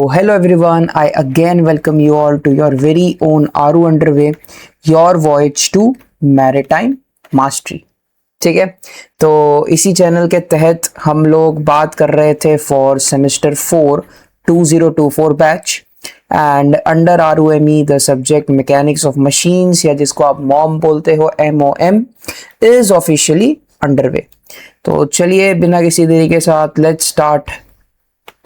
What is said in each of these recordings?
Hello everyone, I again welcome you all to your very own RU Underway, your voyage to maritime mastery. ठीक है, तो इसी channel के तहत हम लोग बात कर रहे थे for semester 4 2024 batch and under RUME the subject mechanics of machines या जिसको आप मॉम बोलते हो MOM इज ऑफिशियली अंडरवे. तो चलिए बिना किसी देरी के साथ let's start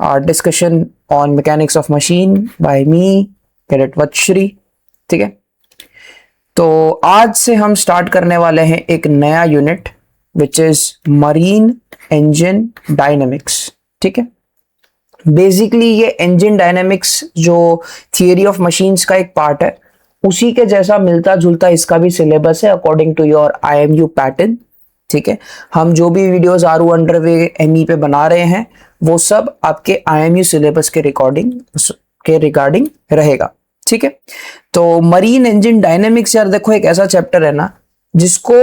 our discussion on mechanics of machine by me Cadet Vatshri. ठीक है, तो आज से हम स्टार्ट करने वाले हैं एक नया unit which is marine engine dynamics. ठीक है, बेसिकली ये इंजन डायनेमिक्स जो थियरी ऑफ मशीन्स का एक पार्ट है उसी के जैसा मिलता जुलता इसका भी सिलेबस है according to your IMU pattern. ठीक है, हम जो भी वीडियोस RU अंडरवे ME पे बना रहे हैं वो सब आपके IMU सिलेबस के रिगार्डिंग रहेगा. ठीक है, तो मरीन इंजन डायनेमिक्स यार देखो एक ऐसा चैप्टर है ना जिसको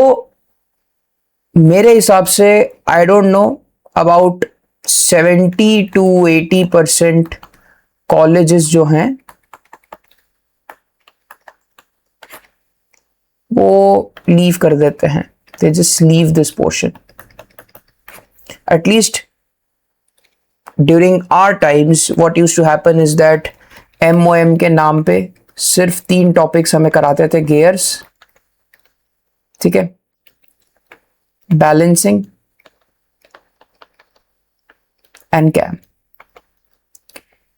मेरे हिसाब से I don't know about 70 to 80% colleges जो हैं वो लीव कर देते हैं. They just leave this portion. At least during our times, what used to happen is that MOM के नाम पे सिर्फ 3 टॉपिक्स हमें कराते थे. गियर्स, ठीक है, बैलेंसिंग एंड कैम,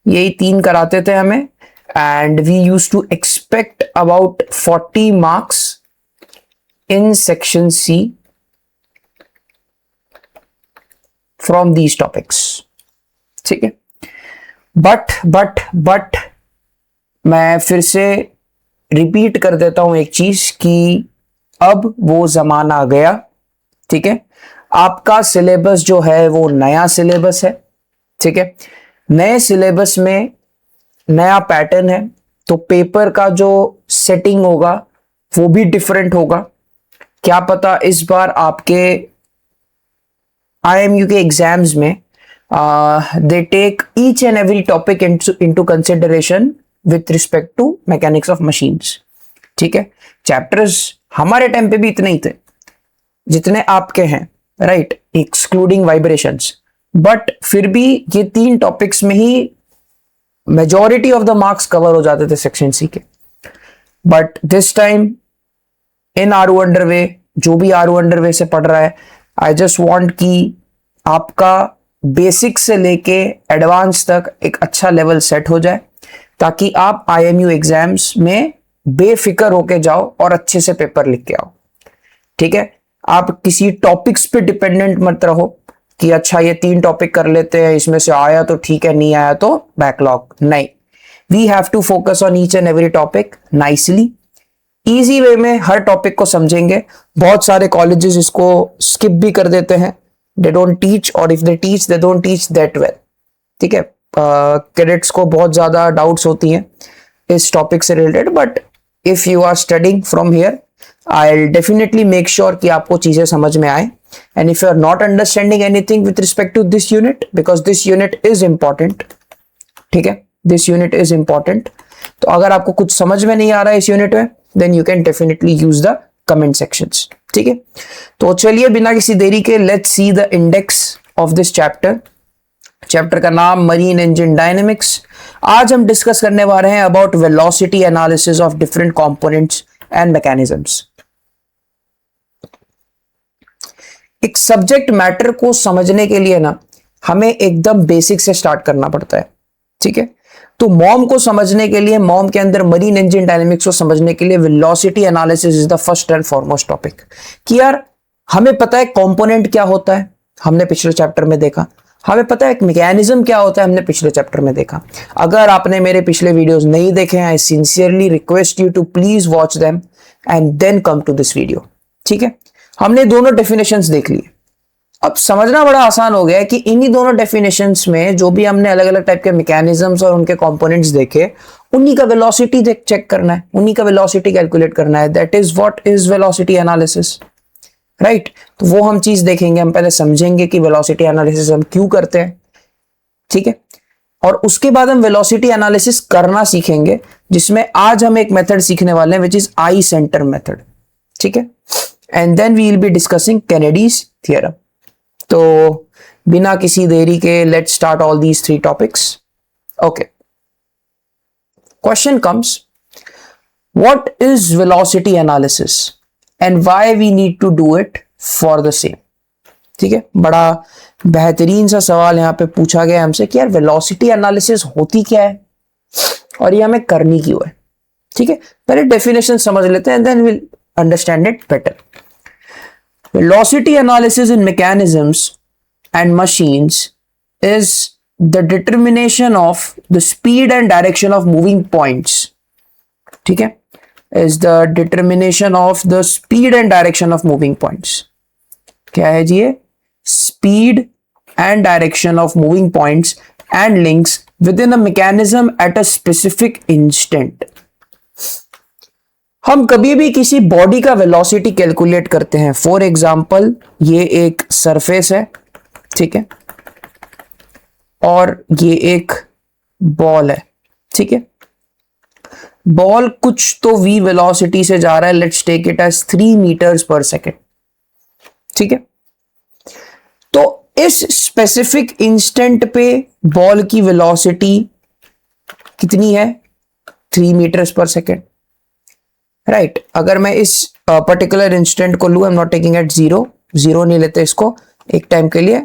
यही 3 कराते थे हमें and we used to expect about 40 marks in section C from these topics. ठीक है, बट मैं फिर से रिपीट कर देता हूं एक चीज कि अब वो जमाना आ गया. ठीक है, आपका सिलेबस जो है वो नया सिलेबस है. ठीक है, नए सिलेबस में नया पैटर्न है तो पेपर का जो सेटिंग होगा वो भी डिफरेंट होगा. क्या पता इस बार आपके IMU के एग्जाम्स में they take each and every topic into consideration with respect to mechanics of machines. ठीक है, चैप्टर्स हमारे टाइम पे भी इतने ही थे जितने आपके हैं, राइट, एक्सक्लूडिंग वाइब्रेशंस, बट फिर भी ये 3 टॉपिक्स में ही majority of the marks cover हो जाते थे सेक्शन सी के. But this time in RU underway, जो भी RU अंडरवे से पढ़ रहा है, आई जस्ट वांट कि आपका बेसिक से लेके एडवांस तक एक अच्छा लेवल सेट हो जाए ताकि आप IMU एग्जाम्स में बेफिक्र होके जाओ और अच्छे से पेपर लिख के आओ. ठीक है, आप किसी टॉपिक्स पे डिपेंडेंट मत रहो कि अच्छा ये 3 टॉपिक कर लेते हैं, इसमें से आया तो ठीक है, नहीं आया तो बैकलॉग. नहीं, we have to focus on each and every topic nicely, easy way में हर टॉपिक को समझेंगे. बहुत सारे कॉलेजेस इसको स्किप भी कर देते हैं, दे डोंट टीच, और if they teach they don't teach that well. ठीक है, कैडेट्स को बहुत ज्यादा डाउट्स होती हैं इस टॉपिक से related, but if you are studying from here I will definitely make sure कि आपको चीजें समझ में आए. And if you are not understanding anything with respect to this unit, because this unit is important. ठीक है, this unit is important. तो अगर आपको कुछ समझ में नहीं आ रहा है इस यूनिट में, then you can definitely use the comment sections. ठीक है, तो चलिए बिना किसी देरी के let's see the index of this chapter. Chapter का नाम मरीन इंजन डायनेमिक्स. आज हम डिस्कस करने वाले हैं about velocity analysis of different components and mechanisms. एक सब्जेक्ट मैटर को समझने के लिए ना हमें एकदम बेसिक से स्टार्ट करना पड़ता है. ठीक है, तो मॉम को समझने के लिए, मॉम के अंदर मरीन इंजन डायनेमिक्स को समझने के लिए velocity analysis is the first and foremost topic. कि यार हमें पता है कंपोनेंट क्या होता है, हमने पिछले चैप्टर में देखा. हमें पता है मैकेनिज्म क्या होता है, हमने पिछले चैप्टर में देखा. अगर आपने मेरे पिछले वीडियोस नहीं देखे हैं, I sincerely request you to please watch them and then come to this video. ठीक है, हमने दोनों डेफिनेशंस देख ली. अब समझना बड़ा आसान हो गया है कि इन्हीं दोनों डेफिनेशंस में जो भी हमने अलग अलग टाइप के मैकेनिज्म्स और उनके कंपोनेंट्स देखे, उन्हीं का वेलोसिटी चेक करना है, उन्हीं का वेलोसिटी कैलकुलेट करना है. That is what is velocity analysis. Right. तो वो हम चीज देखेंगे, हम पहले समझेंगे कि वेलोसिटी एनालिसिस हम क्यों करते हैं, ठीक है। और उसके बाद हम वेलोसिटी एनालिसिस करना सीखेंगे, जिसमें आज हम एक मेथड सीखने वाले हैं which is I centre method, ठीक है। And then we will be discussing Kennedy's theorem. तो बिना किसी देरी के let's start all these 3 topics. Okay, question comes, what is velocity analysis and why we need to do it for the same. ठीक है, बड़ा बेहतरीन सा सवाल यहां पे पूछा गया हमसे कि यार वेलोसिटी एनालिसिस होती क्या है और ये हमें करनी क्यों है। ठीक है, पहले डेफिनेशन समझ लेते हैं, then will understand it better. Velocity analysis in mechanisms and machines is the determination of the speed and direction of moving points. ठीक है, is the determination of the speed and direction of moving points. क्या है जी ये? Speed and direction of moving points and links within a mechanism at a specific instant। हम कभी भी किसी बॉडी का वेलोसिटी कैलकुलेट करते हैं। फॉर एग्जाम्पल, ये एक सरफेस है, ठीक है, और ये एक बॉल है, ठीक है। बॉल कुछ तो v वेलोसिटी से जा रहा है, let's take it as 3 metres per second, ठीक है। तो इस स्पेसिफिक इंस्टेंट पे बॉल की वेलोसिटी कितनी है? 3 मीटर्स पर सेकेंड, राइट। अगर मैं इस पर्टिकुलर इंस्टेंट को लूं, आई am not taking at zero नहीं लेते इसको एक टाइम के लिए,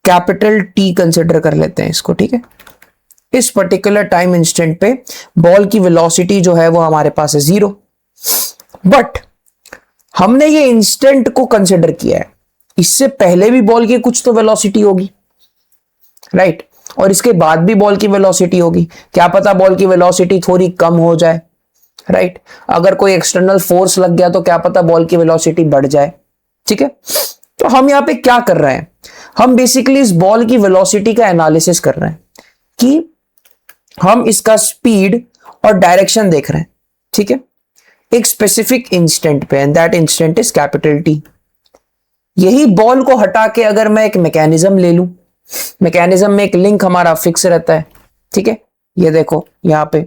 कैपिटल टी कंसिडर कर लेते हैं इसको, ठीक है। इस पर्टिकुलर टाइम इंस्टेंट पे बॉल की वेलोसिटी जो है वो हमारे पास है 0, बट हमने ये इंस्टेंट को कंसिडर किया है, इससे पहले भी बॉल की कुछ तो वेलोसिटी होगी, राइट, और इसके बाद भी बॉल की वेलोसिटी होगी। क्या पता बॉल की वेलोसिटी थोड़ी कम हो जाए, राइट। अगर कोई एक्सटर्नल फोर्स लग गया तो क्या पता बॉल की वेलोसिटी बढ़ जाए, ठीक है। तो हम यहां पे क्या कर रहे हैं? हम बेसिकली इस बॉल की वेलोसिटी का एनालिसिस कर रहे हैं कि हम इसका स्पीड और डायरेक्शन देख रहे हैं, ठीक है, एक स्पेसिफिक इंस्टेंट पे, and that instant is capital T. यही बॉल को हटा के अगर मैं एक मैकेनिज्म ले लूं, मैकेनिज्म में एक लिंक हमारा फिक्स रहता है, ठीक है। ये देखो यहां पे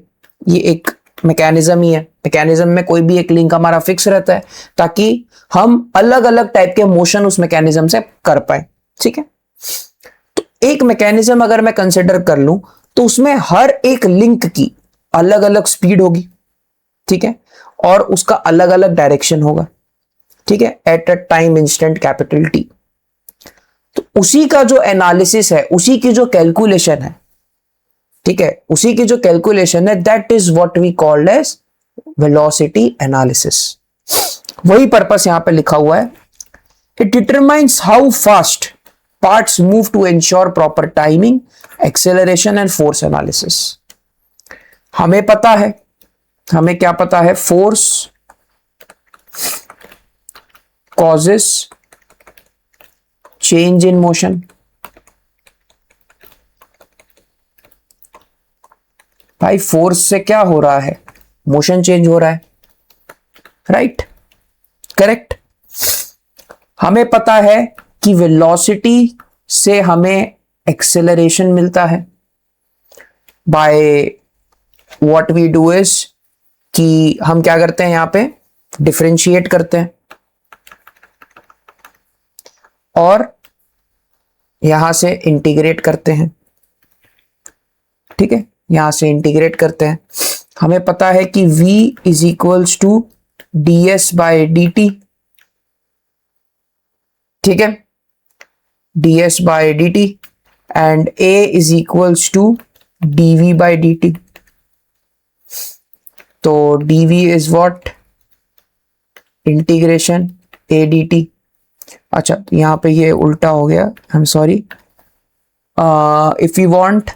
ये एक मैकेनिज्म ही है, मैकेनिज्म में कोई भी एक लिंक हमारा फिक्स रहता है ताकि हम अलग अलग टाइप के मोशन उस मैकेनिज्म से कर पाए, ठीक है। तो एक मैकेनिज्म अगर मैं कंसिडर कर लूं तो उसमें हर एक लिंक की अलग अलग स्पीड होगी, ठीक है, और उसका अलग अलग डायरेक्शन होगा, ठीक है, at a time instant capital T. तो उसी का जो एनालिसिस है, उसी की जो कैलकुलेशन है, ठीक है, उसी की जो कैलकुलेशन है, that is what we called as velocity analysis. वही पर्पस यहां पे लिखा हुआ है, it determines how fast parts move to ensure proper timing, acceleration and force analysis. हमें पता है, हमें क्या पता है? Force causes change in motion। भाई फोर्स से क्या हो रहा है? मोशन चेंज हो रहा है, राइट, करेक्ट। हमें पता है कि वेलोसिटी से हमें एक्सेलरेशन मिलता है। By what we do is कि हम क्या करते हैं, यहां पे डिफरेंशिएट करते हैं और यहां से इंटीग्रेट करते हैं, ठीक है, यहां से इंटीग्रेट करते हैं। हमें पता है कि v is equals to d s by d t, ठीक है, d s by d t, and a is equals to d v by d t. तो d v is what? Integration a d t. अच्छा, यहां पे ये उल्टा हो गया, I am sorry. If you want,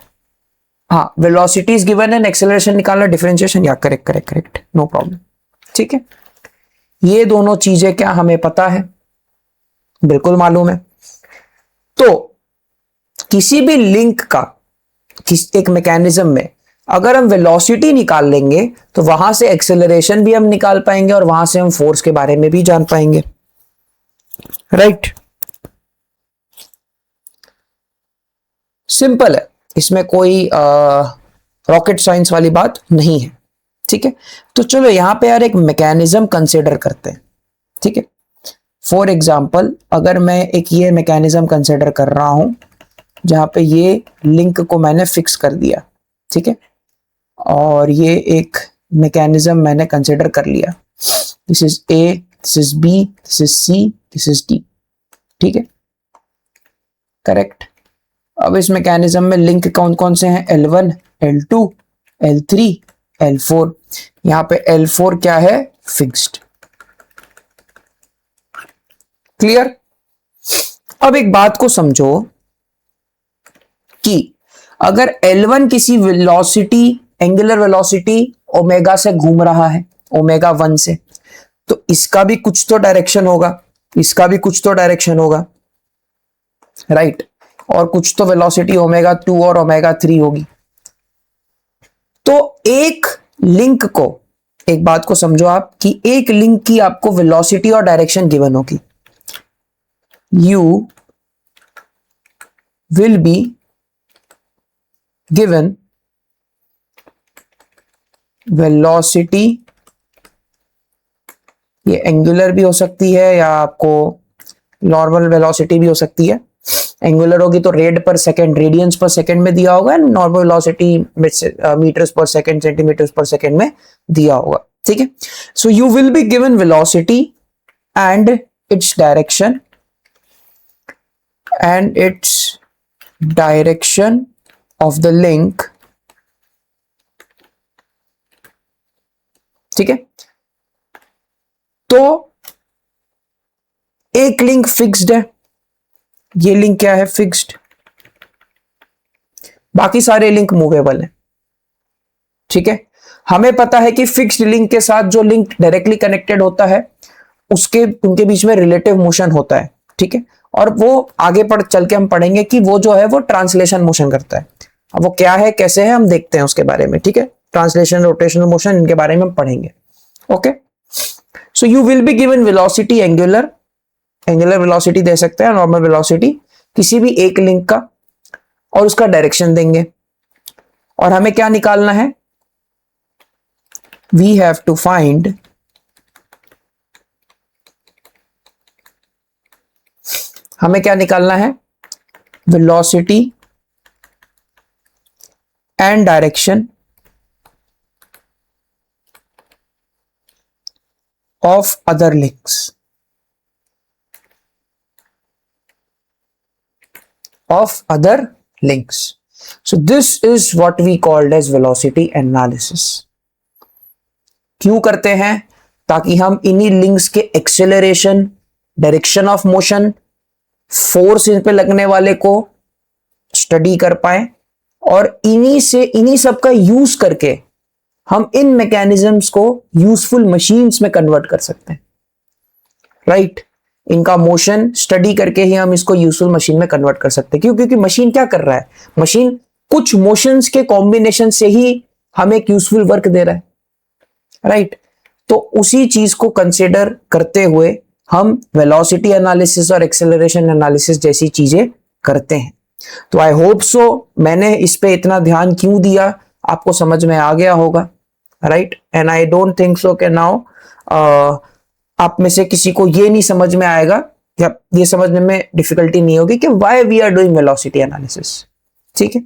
हाँ, velocity is given and acceleration निकालना, डिफरेंशिएशन, या correct correct correct, no problem, ठीक है। ये दोनों चीजें क्या हमें पता है? बिल्कुल मालूम है। तो किसी भी लिंक का एक मैकेनिज्म में अगर हम वेलोसिटी निकाल लेंगे तो वहां से एक्सेलरेशन भी हम निकाल पाएंगे और वहां से हम फोर्स के बारे में भी जान पाएंगे, राइट। सिंपल है, इसमें कोई रॉकेट साइंस वाली बात नहीं है। ठीक है, तो चलो यहां पे यार एक मैकेनिज्म कंसिडर करते हैं। ठीक है, फॉर एग्जाम्पल अगर मैं एक ये मैकेनिज्म कंसिडर कर रहा हूं जहां पे ये लिंक को मैंने फिक्स कर दिया। ठीक है, और ये एक मैकेनिज्म मैंने कंसिडर कर लिया, this is A, this is B, this is C, this is D. ठीक है, करेक्ट। अब इस मैकेनिज्म में लिंक कौन कौन से हैं, L1, L2, L3, L4। यहां पे L4 क्या है, फिक्स्ड। क्लियर। अब एक बात को समझो कि अगर L1 किसी वेलोसिटी, एंगुलर वेलोसिटी ओमेगा से घूम रहा है, ओमेगा 1 से, तो इसका भी कुछ तो डायरेक्शन होगा, इसका भी कुछ तो डायरेक्शन होगा, राइट। और कुछ तो वेलोसिटी ओमेगा 2 और ओमेगा 3 होगी। तो एक लिंक को, एक बात को समझो आप कि एक लिंक की आपको वेलोसिटी और डायरेक्शन गिवन होगी। You will be given velocity, ये एंगुलर भी हो सकती है या आपको नॉर्मल वेलोसिटी भी हो सकती है। एंगुलर होगी तो रेड पर सेकंड, रेडियंस पर सेकंड में दिया होगा, नॉर्मल वेलोसिटी मीटर्स पर सेकंड, सेंटीमीटर्स पर सेकंड में दिया होगा। ठीक है, सो you will be given velocity and its direction of the link. ठीक है, तो एक लिंक फिक्स्ड है, ये लिंक क्या है, फिक्स्ड। बाकी सारे लिंक मूवेबल हैं। ठीक है, हमें पता है कि फिक्स्ड लिंक के साथ जो लिंक डायरेक्टली कनेक्टेड होता है उनके बीच में रिलेटिव मोशन होता है। ठीक है, और वो आगे चल के हम पढ़ेंगे कि वो जो है वो ट्रांसलेशन मोशन करता है। अब वो क्या है, कैसे है, हम देखते हैं उसके बारे में। ठीक है, ट्रांसलेशन, रोटेशनल मोशन, इनके बारे में हम पढ़ेंगे। Okay, so you will be given velocity, angular velocity दे सकते हैं, नॉर्मल वेलोसिटी किसी भी एक लिंक का, और उसका डायरेक्शन देंगे। और हमें क्या निकालना है, वी हैव टू फाइंड हमें क्या निकालना है, velocity and direction of other links, So this is what we called as velocity analysis. क्यों करते हैं, ताकि हम इन्हीं लिंक्स के acceleration, direction of motion, force in पे लगने वाले को स्टडी कर पाए, और इन्हीं सब का यूज करके हम इन मैकेनिज्म्स को यूजफुल मशीन्स में कन्वर्ट कर सकते हैं। राइट, इनका मोशन स्टडी करके ही हम इसको यूजफुल मशीन में कन्वर्ट कर सकते हैं। क्यों, क्योंकि मशीन क्या कर रहा है, मशीन कुछ मोशंस के कॉम्बिनेशन से ही हमें एक यूजफुल वर्क दे रहा है। राइट, तो उसी चीज को कंसिडर करते हुए हम वेलोसिटी एनालिसिस और एक्सेलरेशन एनालिसिस जैसी चीजें करते हैं। तो आई होप सो मैंने इस पे इतना ध्यान क्यों दिया आपको समझ में आ गया होगा। Right, and I don't think so कि नाउ आप में से किसी को ये नहीं समझ में आएगा या ये समझने में डिफिकल्टी नहीं होगी कि why we are doing velocity analysis. ठीक है,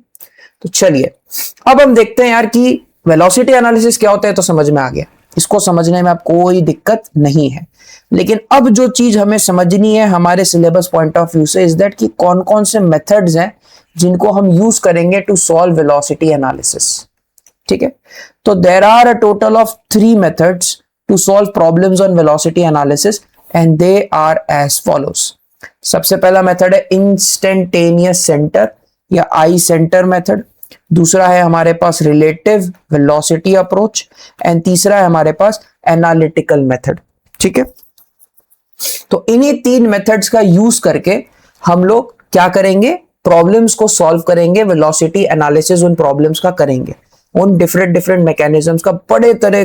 तो चलिए अब हम देखते हैं यार कि वेलोसिटी एनालिसिस क्या होता है। तो समझ में आ गया, इसको समझने में अब कोई दिक्कत नहीं है। लेकिन अब जो चीज हमें समझनी है हमारे सिलेबस पॉइंट ऑफ व्यू से इज दैट कि कौन कौन से मेथड्स हैं जिनको हम यूज करेंगे टू सॉल्व वेलोसिटी एनालिसिस। ठीक है, तो there are a total of 3 methods to solve problems on velocity analysis and they are as follows. सबसे पहला मेथड है instantaneous center या आई सेंटर मेथड, दूसरा है हमारे पास रिलेटिव वेलोसिटी अप्रोच, एंड तीसरा है हमारे पास एनालिटिकल मेथड। ठीक है, तो इन्हीं 3 मेथड्स का यूज करके हम लोग क्या करेंगे, प्रॉब्लम्स को सॉल्व करेंगे, वेलोसिटी एनालिसिस उन प्रॉब्लम्स का करेंगे, उन डिफरेंट मैकेनिज्म्स का, बड़े तरह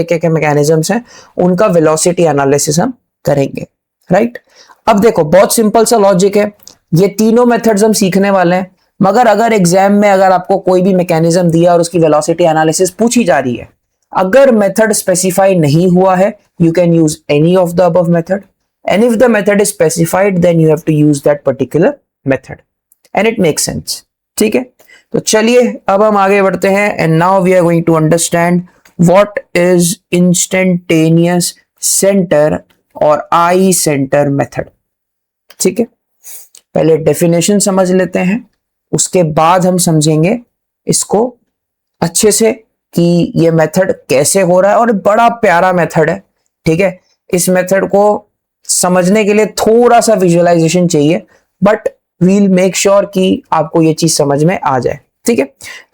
के मैकेनिज्म्स हैं, उनका वेलोसिटी एनालिसिस हम करेंगे। राइट, अब देखो बहुत सिंपल सा लॉजिक है, ये तीनों मेथड्स हम सीखने वाले हैं, मगर अगर एग्जाम में अगर आपको कोई भी मैकेनिज्म दिया और उसकी वेलोसिटी एनालिसिस पूछी जा रही है, अगर मेथड स्पेसिफाई नहीं हुआ है, you can use any of the above method, and if the method is specified then you have to use that particular method and it makes sense. ठीक है, तो चलिए अब हम आगे बढ़ते हैं and now we are going to understand what is instantaneous centre और आई सेंटर मेथड। ठीक है, पहले डेफिनेशन समझ लेते हैं, उसके बाद हम समझेंगे इसको अच्छे से कि ये मेथड कैसे हो रहा है, और बड़ा प्यारा मेथड है। ठीक है, इस मेथड को समझने के लिए थोड़ा सा विजुअलाइजेशन चाहिए, बट वील मेक श्योर कि आपको ये चीज समझ में आ जाए। ठीक है,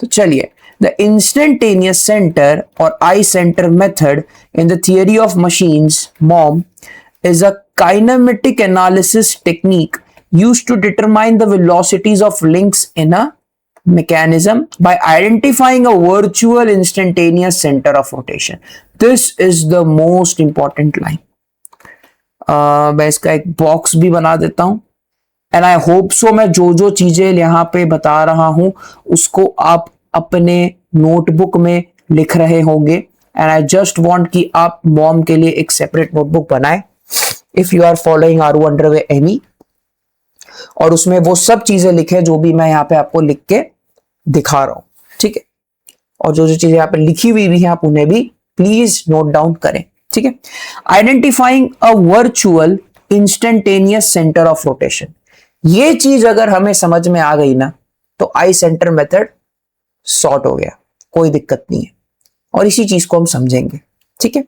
तो चलिए, द इंस्टेंटेनियस सेंटर और I centre method in the theory of machines मॉम is a kinematic analysis technique used to determine the velocities of links in a mechanism by identifying a virtual instantaneous center of rotation. This is the most important line. मैं इसका एक box भी बना देता हूं and I hope so मैं जो जो चीजें यहाँ पे बता रहा हूं उसको आप अपने नोटबुक में लिख रहे होंगे, एंड आई जस्ट वांट कि आप मॉम के लिए एक सेपरेट नोटबुक बनाएं if you are following our underway any, और उसमें वो सब चीजें लिखे जो भी मैं यहाँ पे आपको लिख के दिखा रहा हूं। ठीक है, और जो जो चीजें यहाँ पे लिखी हुई भी हैं आप उन्हें भी प्लीज नोट डाउन करें। ठीक है, identifying a virtual instantaneous centre of rotation, ये चीज अगर हमें समझ में आ गई ना तो आई सेंटर मेथड सॉर्ट हो गया, कोई दिक्कत नहीं है, और इसी चीज को हम समझेंगे। ठीक है,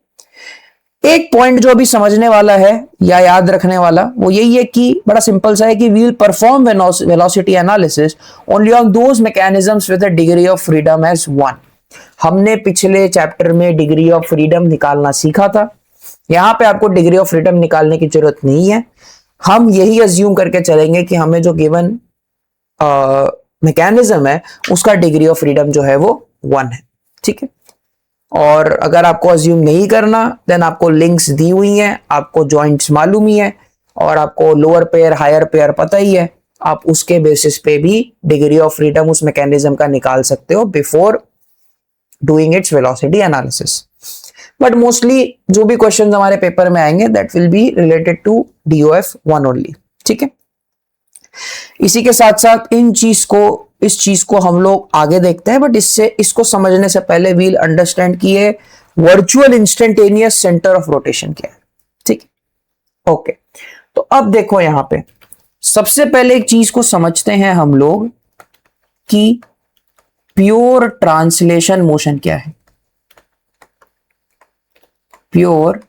एक पॉइंट जो अभी समझने वाला है या याद रखने वाला वो यही है कि बड़ा सिंपल सा है कि we will perform velocity analysis only on those mechanisms with a degree of freedom as 1। हमने पिछले चैप्टर में डिग्री ऑफ फ्रीडम निकालना सीखा था, यहां पे आपको डिग्री ऑफ फ्रीडम निकालने की जरूरत नहीं है। हम यही अज्यूम करके चलेंगे कि हमें जो गिवन मैकेनिज्म है उसका डिग्री ऑफ फ्रीडम जो है वो 1 है। ठीक है, और अगर आपको अज्यूम नहीं करना देन आपको लिंक्स दी हुई हैं, आपको जॉइंट्स मालूम ही है, और आपको लोअर पेयर हायर पेयर पता ही है, आप उसके बेसिस पे भी डिग्री ऑफ फ्रीडम उस मैकेनिज्म का निकाल सकते हो before doing its velocity analysis. But mostly जो भी क्वेश्चन हमारे पेपर में आएंगे that will be related to DOF 1 only. ठीक है, इसी के साथ साथ इस चीज को हम लोग आगे देखते हैं, बट इसको समझने से पहले वील अंडरस्टैंड कि ये virtual instantaneous centre of rotation क्या है। ठीक, ओके, तो अब देखो यहां पे सबसे पहले एक चीज को समझते हैं हम लोग कि प्योर ट्रांसलेशन मोशन क्या है। प्योर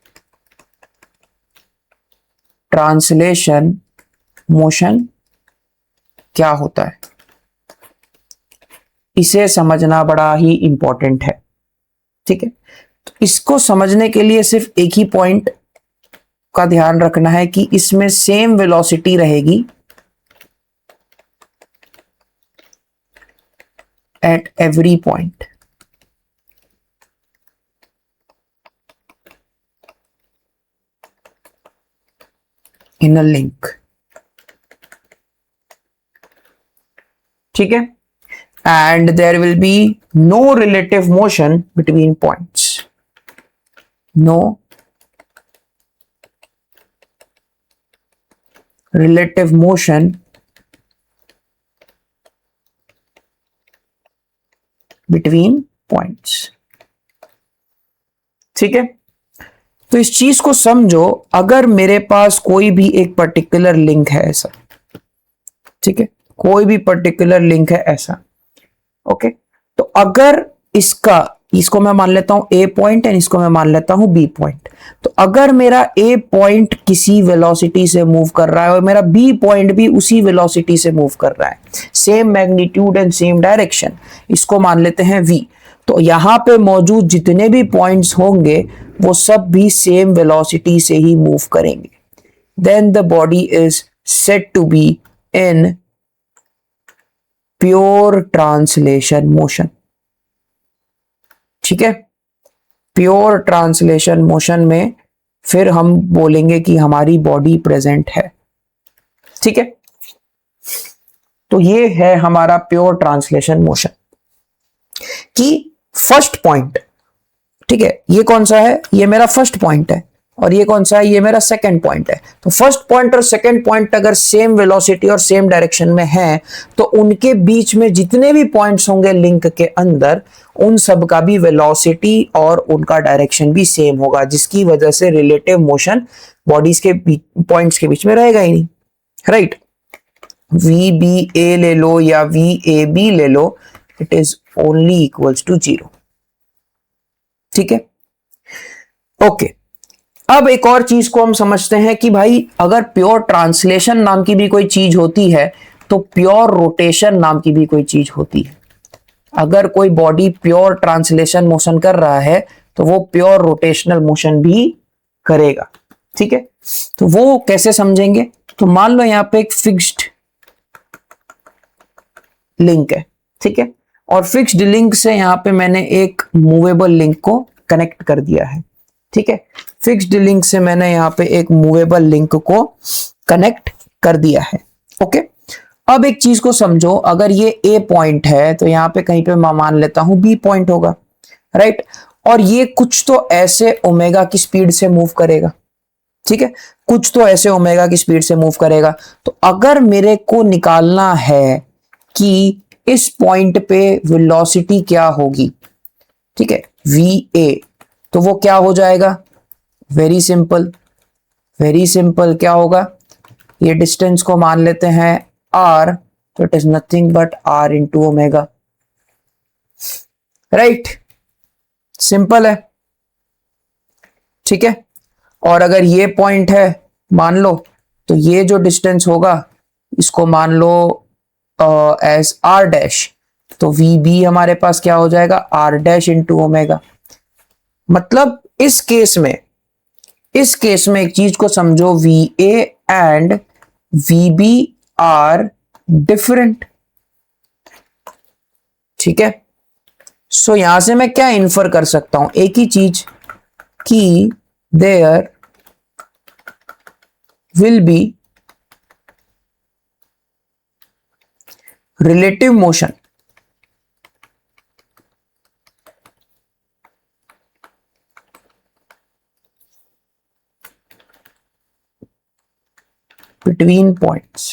ट्रांसलेशन मोशन क्या होता है, इसे समझना बड़ा ही इंपॉर्टेंट है। ठीक है, तो इसको समझने के लिए सिर्फ एक ही पॉइंट का ध्यान रखना है कि इसमें सेम वेलोसिटी रहेगी at every point. In a link. ठीक है, and there will be no relative motion between points. No relative motion between points. ठीक है, तो इस चीज को समझो, अगर मेरे पास कोई भी एक पर्टिकुलर लिंक है ऐसा, ठीक है, कोई भी पर्टिकुलर लिंक है ऐसा, ओके, तो अगर इसको मैं मान लेता हूं A पॉइंट एंड इसको मैं मान लेता हूं B पॉइंट, तो अगर मेरा A पॉइंट किसी वेलोसिटी से मूव कर रहा है और मेरा B पॉइंट भी उसी वेलोसिटी से मूव कर रहा है, same magnitude and same direction, इसको मान लेते हैं V, तो यहां पे मौजूद जितने भी पॉइंट्स होंगे वो सब भी सेम वेलोसिटी से ही मूव करेंगे। Then the body is said to be in pure translation motion. ठीक है, प्योर ट्रांसलेशन मोशन में फिर हम बोलेंगे कि हमारी बॉडी प्रेजेंट है। ठीक है, तो ये है हमारा प्योर ट्रांसलेशन मोशन की फर्स्ट पॉइंट। ठीक है, ये कौन सा है? ये मेरा फर्स्ट पॉइंट है, और ये कौन सा है? ये मेरा सेकंड पॉइंट है। तो फर्स्ट पॉइंट और सेकंड पॉइंट अगर सेम वेलोसिटी और सेम डायरेक्शन में है, तो उनके बीच में जितने भी पॉइंट्स होंगे लिंक के अंदर, उन सब का भी वेलोसिटी और उनका डायरेक्शन भी सेम होगा, जिसकी वजह से रिलेटिव मोशन बॉडीज के पॉइंट्स के बीच में रहेगा ही नहीं, राइट? वी बी ए ले लो या वी ए बी ले लो, it is only equals to 0। ठीक है, ओके। अब एक और चीज को हम समझते हैं कि भाई अगर प्योर ट्रांसलेशन नाम की भी कोई चीज होती है, तो प्योर रोटेशन नाम की भी कोई चीज होती है। अगर कोई बॉडी प्योर ट्रांसलेशन मोशन कर रहा है, तो वो प्योर रोटेशनल मोशन भी करेगा। ठीक है, तो वो कैसे समझेंगे? तो मान लो यहां पे एक फिक्स्ड लिंक है, ठीक है, और फिक्स्ड लिंक से यहां पे मैंने एक मूवेबल लिंक को कनेक्ट कर दिया है। ठीक है, फिक्स्ड लिंक से मैंने यहां पे एक मूवेबल लिंक को कनेक्ट कर दिया है। ओके, अब एक चीज को समझो, अगर ये ए पॉइंट है तो यहां पे कहीं पे मैं मान लेता हूं बी पॉइंट होगा, राइट? और ये कुछ तो ऐसे ओमेगा की स्पीड से मूव करेगा। ठीक है, कुछ तो ऐसे ओमेगा की स्पीड से मूव करेगा। तो अगर मेरे को निकालना है कि इस पॉइंट पे वेलोसिटी क्या होगी, ठीक है, वी ए, तो वो क्या हो जाएगा? Very simple, very simple. क्या होगा? ये डिस्टेंस को मान लेते हैं आर, तो it is nothing but R into omega, right? Simple है, ठीक है। और अगर ये पॉइंट है मान लो, तो ये जो डिस्टेंस होगा इसको मान लो एज आर डैश, तो वी बी हमारे पास क्या हो जाएगा? R dash into omega. मतलब इस केस में एक चीज को समझो, V A and V B are different. ठीक है, सो यहां से मैं क्या इन्फर कर सकता हूं? एक ही चीज कि there will be relative motion between points।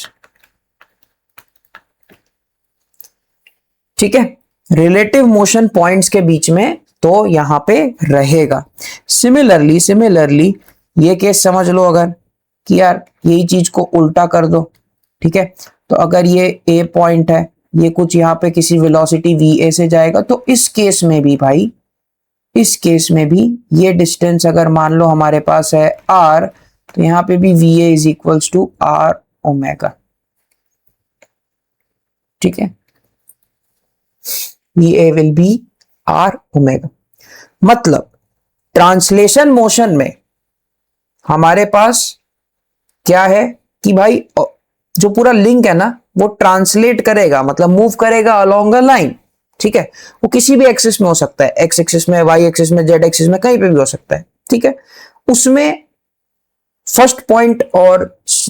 ठीक है, रिलेटिव मोशन पॉइंट्स के बीच में तो यहां पे रहेगा। सिमिलरली ये केस समझ लो, अगर कि यार यही चीज को उल्टा कर दो। ठीक है, तो अगर ये ए पॉइंट है, ये कुछ यहां पे किसी वेलोसिटी वी ए से जाएगा, तो इस केस में भी भाई, इस केस में भी ये डिस्टेंस अगर मान लो हमारे पास है आर, तो यहां पे भी V A is equals to R omega. ठीक है, V A will be R omega. मतलब ट्रांसलेशन मोशन में हमारे पास क्या है कि भाई जो पूरा लिंक है ना, वो ट्रांसलेट करेगा, मतलब मूव करेगा अलोंग अ लाइन। ठीक है, वो किसी भी एक्सिस में हो सकता है, एक्स एक्सिस में, वाई एक्सिस में, जेड एक्सिस में, कहीं पे भी हो सकता है। ठीक है, उसमें फर्स्ट पॉइंट और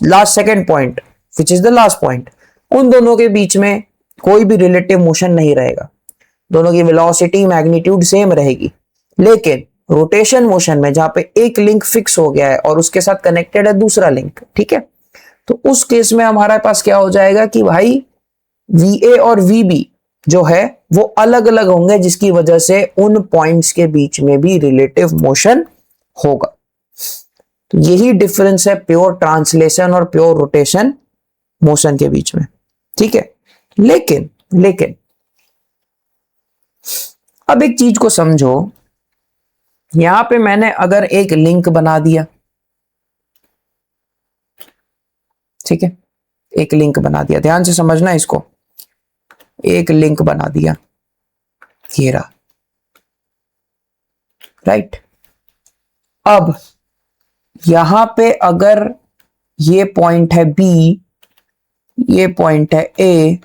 last second point which is the last point, उन दोनों के बीच में कोई भी रिलेटिव मोशन नहीं रहेगा। दोनों की वेलोसिटी मैग्नीट्यूड सेम रहेगी। लेकिन रोटेशन मोशन में जहां पे एक लिंक फिक्स हो गया है और उसके साथ कनेक्टेड है दूसरा लिंक, ठीक है, तो उस केस में हमारे पास क्या हो जाएगा कि भाई वी ए और वी बी जो है वो अलग अलग होंगे, जिसकी वजह से उन पॉइंट्स के बीच में भी रिलेटिव मोशन होगा। तो यही डिफरेंस है प्योर ट्रांसलेशन और प्योर रोटेशन मोशन के बीच में। ठीक है, लेकिन अब एक चीज को समझो, यहां पे मैंने अगर एक लिंक बना दिया, ठीक है, एक लिंक बना दिया, ध्यान से समझना इसको, एक लिंक बना दिया, ये रहा, राइट? अब यहां पे अगर ये पॉइंट है बी, ये पॉइंट है ए,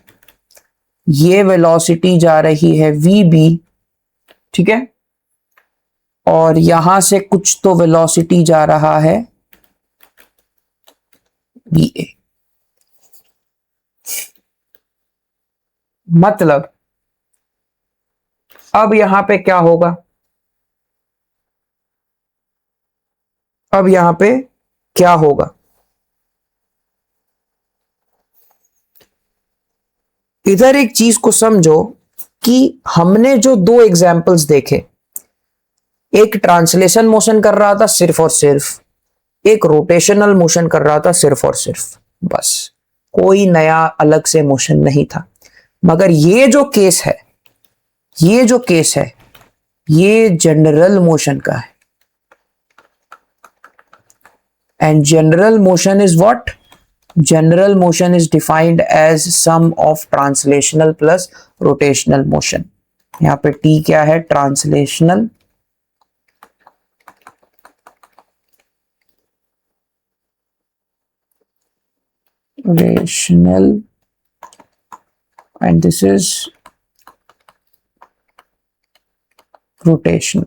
ये वेलोसिटी जा रही है वी बी, ठीक है, और यहां से कुछ तो वेलोसिटी जा रहा है वी ए। मतलब अब यहां पे क्या होगा, अब यहां पे क्या होगा, इधर एक चीज को समझो कि हमने जो दो एग्जाम्पल्स देखे, एक ट्रांसलेशन मोशन कर रहा था सिर्फ और सिर्फ, एक रोटेशनल मोशन कर रहा था सिर्फ और सिर्फ, बस कोई नया अलग से मोशन नहीं था। मगर ये जो केस है, ये जो केस है, ये जनरल मोशन का है। And general motion is what? General motion is defined as sum of translational plus rotational motion. यहां पे टी क्या है? Translational rotational and this is rotational।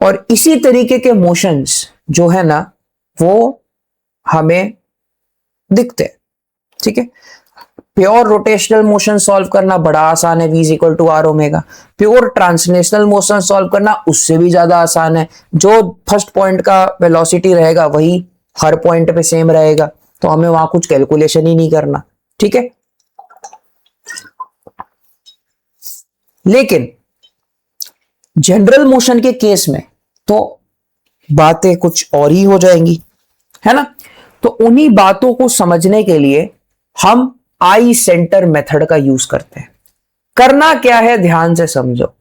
और इसी तरीके के मोशंस जो है ना वो हमें दिखते हैं, ठीक है। प्योर रोटेशनल मोशन सॉल्व करना बड़ा आसान है, v is equal to R omega. Pure translational motion solve करना उससे भी ज्यादा आसान है। जो फर्स्ट पॉइंट का वेलोसिटी रहेगा वही हर पॉइंट पे सेम रहेगा, तो हमें वहां कुछ कैलकुलेशन ही नहीं करना, ठीक है। लेकिन जनरल मोशन के केस में तो बातें कुछ और ही हो जाएंगी, है ना। तो उन्हीं बातों को समझने के लिए हम आई सेंटर मेथड का यूज करते हैं। करना क्या है ध्यान से समझो।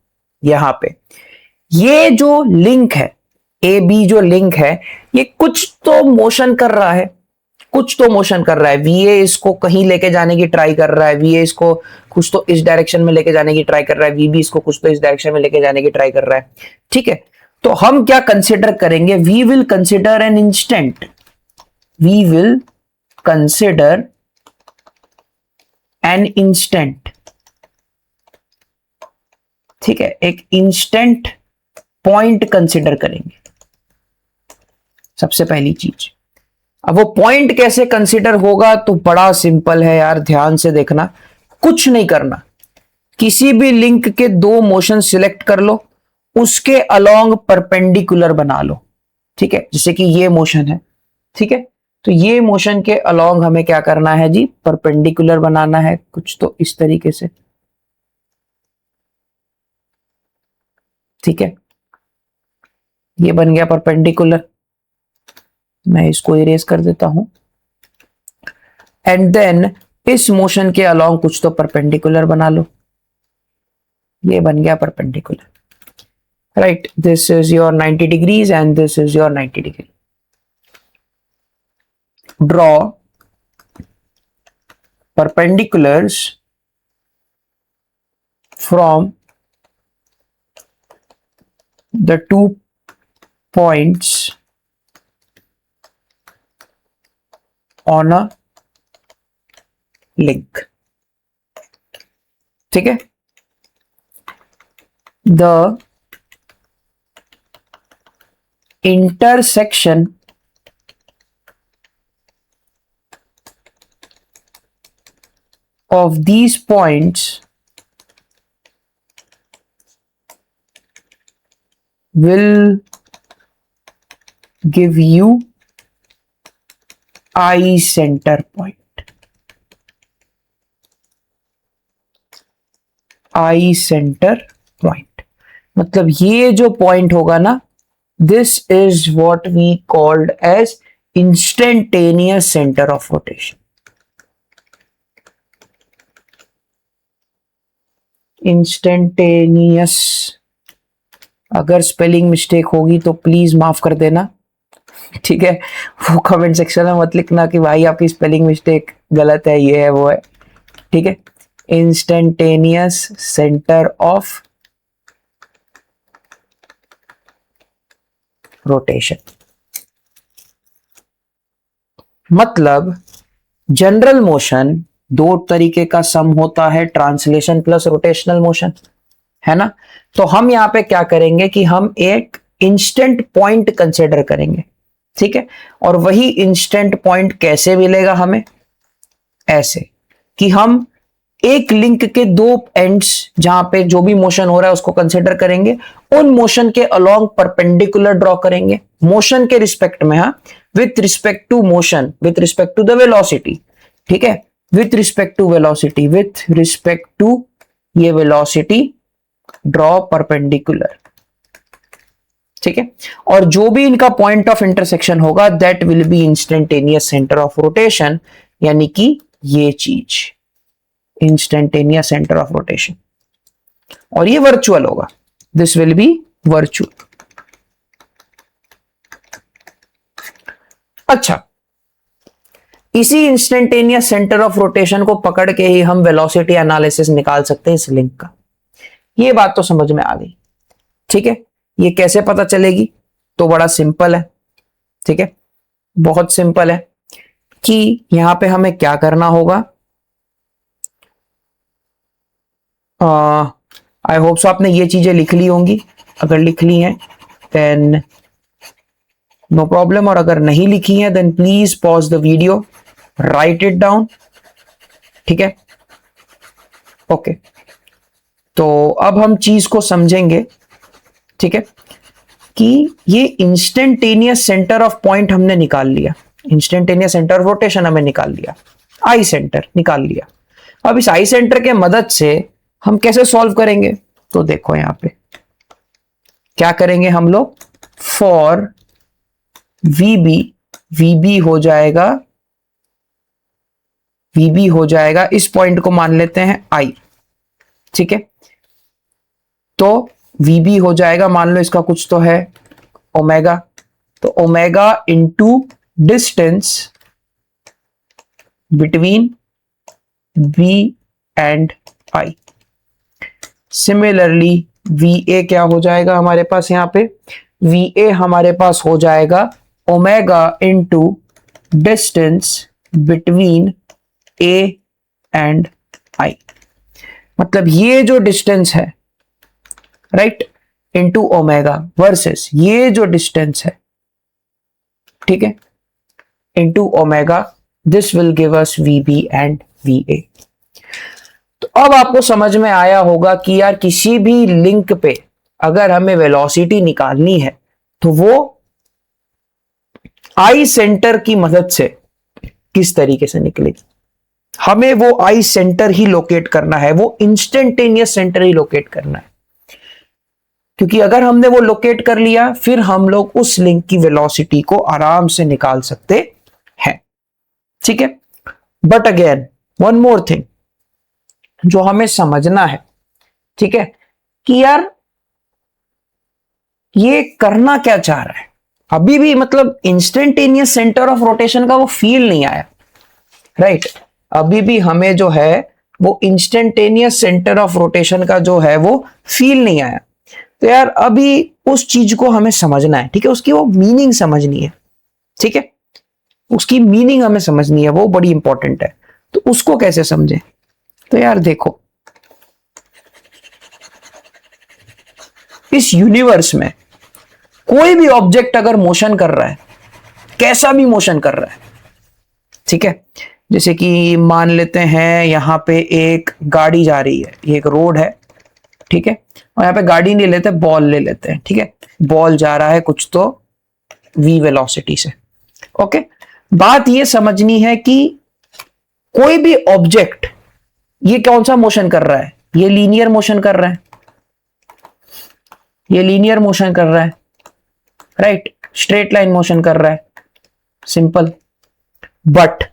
यहां पे ये जो लिंक है, ए बी जो लिंक है, ये कुछ तो मोशन कर रहा है, कुछ तो मोशन कर रहा है। वीए इसको कहीं लेके जाने की ट्राई कर रहा है, वीए इसको कुछ तो इस डायरेक्शन में लेके जाने की ट्राई कर रहा है, वीबी इसको कुछ तो इस डायरेक्शन में लेके जाने की ट्राई कर रहा है, ठीक है। तो हम क्या कंसिडर करेंगे? We will consider an instant, we will consider an instant, ठीक है। एक इंस्टेंट पॉइंट कंसिडर करेंगे सबसे पहली चीज। अब वो पॉइंट कैसे कंसिडर होगा? तो बड़ा सिंपल है यार, ध्यान से देखना, कुछ नहीं करना। किसी भी लिंक के दो मोशन सिलेक्ट कर लो, उसके अलोंग परपेंडिकुलर बना लो, ठीक है। जैसे कि ये मोशन है, ठीक है, तो ये मोशन के अलोंग हमें क्या करना है जी? परपेंडिकुलर बनाना है, कुछ तो इस तरीके से, ठीक है। ये बन गया परपेंडिकुलर, मैं इसको इरेज कर देता हूं। एंड देन इस मोशन के अलोंग कुछ तो परपेंडिकुलर बना लो, ये बन गया perpendicular, right. This is your 90 degrees and this is your 90 degree. Draw perpendiculars from the 2 points on a link, ठीक है। The intersection of these points will give you I center point, I center point। मतलब ये जो point होगा ना, this is what we called as instantaneous center of rotation, instantaneous. अगर spelling mistake होगी तो प्लीज माफ कर देना, ठीक है। वो कमेंट सेक्शन में मत लिखना कि भाई आपकी स्पेलिंग मिस्टेक गलत है, ये है वो है, ठीक है। इंस्टेंटेनियस सेंटर ऑफ रोटेशन मतलब जनरल मोशन दो तरीके का सम होता है, ट्रांसलेशन प्लस रोटेशनल मोशन, है ना। तो हम यहां पे क्या करेंगे कि हम एक इंस्टेंट पॉइंट कंसिडर करेंगे, ठीक है। और वही इंस्टेंट पॉइंट कैसे मिलेगा हमें? ऐसे कि हम एक लिंक के दो एंड्स जहां पे जो भी मोशन हो रहा है उसको कंसिडर करेंगे, उन मोशन के अलोंग परपेंडिकुलर ड्रॉ करेंगे मोशन के रिस्पेक्ट में, हाँ, with respect to motion, with respect to the velocity, ठीक है, with respect to velocity, with respect to ये वेलोसिटी ड्रॉ परपेंडिकुलर, ठीक है। और जो भी इनका पॉइंट ऑफ इंटरसेक्शन होगा that will be instantaneous centre of rotation, यानी कि ये चीज इंस्टेंटेनियस सेंटर ऑफ रोटेशन, और ये वर्चुअल होगा, दिस विल बी वर्चुअल। अच्छा, इसी इंस्टेंटेनियस सेंटर ऑफ रोटेशन को पकड़ के ही हम वेलोसिटी एनालिसिस निकाल सकते हैं इस लिंक का। ये बात तो समझ में आ गई, ठीक है। ये कैसे पता चलेगी? तो बड़ा सिंपल है, ठीक है, बहुत सिंपल है कि यहां पे हमें क्या करना होगा। आई होप सो आपने ये चीजें लिख ली होंगी, अगर लिख ली हैं देन नो प्रॉब्लम, और अगर नहीं लिखी है then please pause the video, write it down, ठीक है, ओके। तो अब हम चीज को समझेंगे, ठीक है, कि ये इंस्टेंटेनियस सेंटर ऑफ पॉइंट हमने निकाल लिया, इंस्टेंटेनियस सेंटर ऑफ रोटेशन हमें निकाल लिया, आई सेंटर निकाल लिया। अब इस आई सेंटर के मदद से हम कैसे सॉल्व करेंगे? तो देखो यहां पे क्या करेंगे हम लोग, फॉर वीबी, वीबी हो जाएगा, वीबी हो जाएगा, इस पॉइंट को मान लेते हैं आई, ठीक है। तो वीबी हो जाएगा, मान लो इसका कुछ तो है ओमेगा, तो omega into distance between V and I. Similarly V A क्या हो जाएगा हमारे पास, यहां पे वी ए हमारे पास हो जाएगा omega into distance between A and I. मतलब ये जो डिस्टेंस है, राइट, इंटू ओमेगा वर्सेस ये जो डिस्टेंस है, ठीक है, into omega, this will give us V B and V A. तो अब आपको समझ में आया होगा कि यार किसी भी लिंक पे अगर हमें वेलोसिटी निकालनी है तो वो आई सेंटर की मदद से किस तरीके से निकलेगी। हमें वो आई सेंटर ही लोकेट करना है, वो इंस्टेंटेनियस सेंटर ही लोकेट करना है, क्योंकि अगर हमने वो लोकेट कर लिया फिर हम लोग उस लिंक की वेलोसिटी को आराम से निकाल सकते हैं, ठीक है। But again one more thing जो हमें समझना है, ठीक है, कि यार ये करना क्या चाह रहा है। अभी भी मतलब इंस्टेंटेनियस सेंटर ऑफ रोटेशन का वो फील नहीं आया, राइट। अभी भी हमें जो है वो इंस्टेंटेनियस सेंटर ऑफ रोटेशन का जो है वो फील नहीं आया। तो यार अभी उस चीज को हमें समझना है, ठीक है, उसकी वो मीनिंग समझनी है, ठीक है, उसकी मीनिंग हमें समझनी है, वो बड़ी इंपॉर्टेंट है। तो उसको कैसे समझें? तो यार देखो, इस यूनिवर्स में कोई भी ऑब्जेक्ट अगर मोशन कर रहा है, कैसा भी मोशन कर रहा है, ठीक है, जैसे कि मान लेते हैं यहां पे एक गाड़ी जा रही है, ये एक रोड है, ठीक है, और यहां पे गाड़ी नहीं लेते, बॉल ले लेते हैं, ठीक है, बॉल जा रहा है कुछ तो v वेलोसिटी से, ओके। बात ये समझनी है कि कोई भी ऑब्जेक्ट ये कौन सा मोशन कर रहा है, ये लीनियर मोशन कर रहा है, ये लीनियर मोशन कर रहा है, राइट, स्ट्रेट लाइन मोशन कर रहा है, सिंपल। बट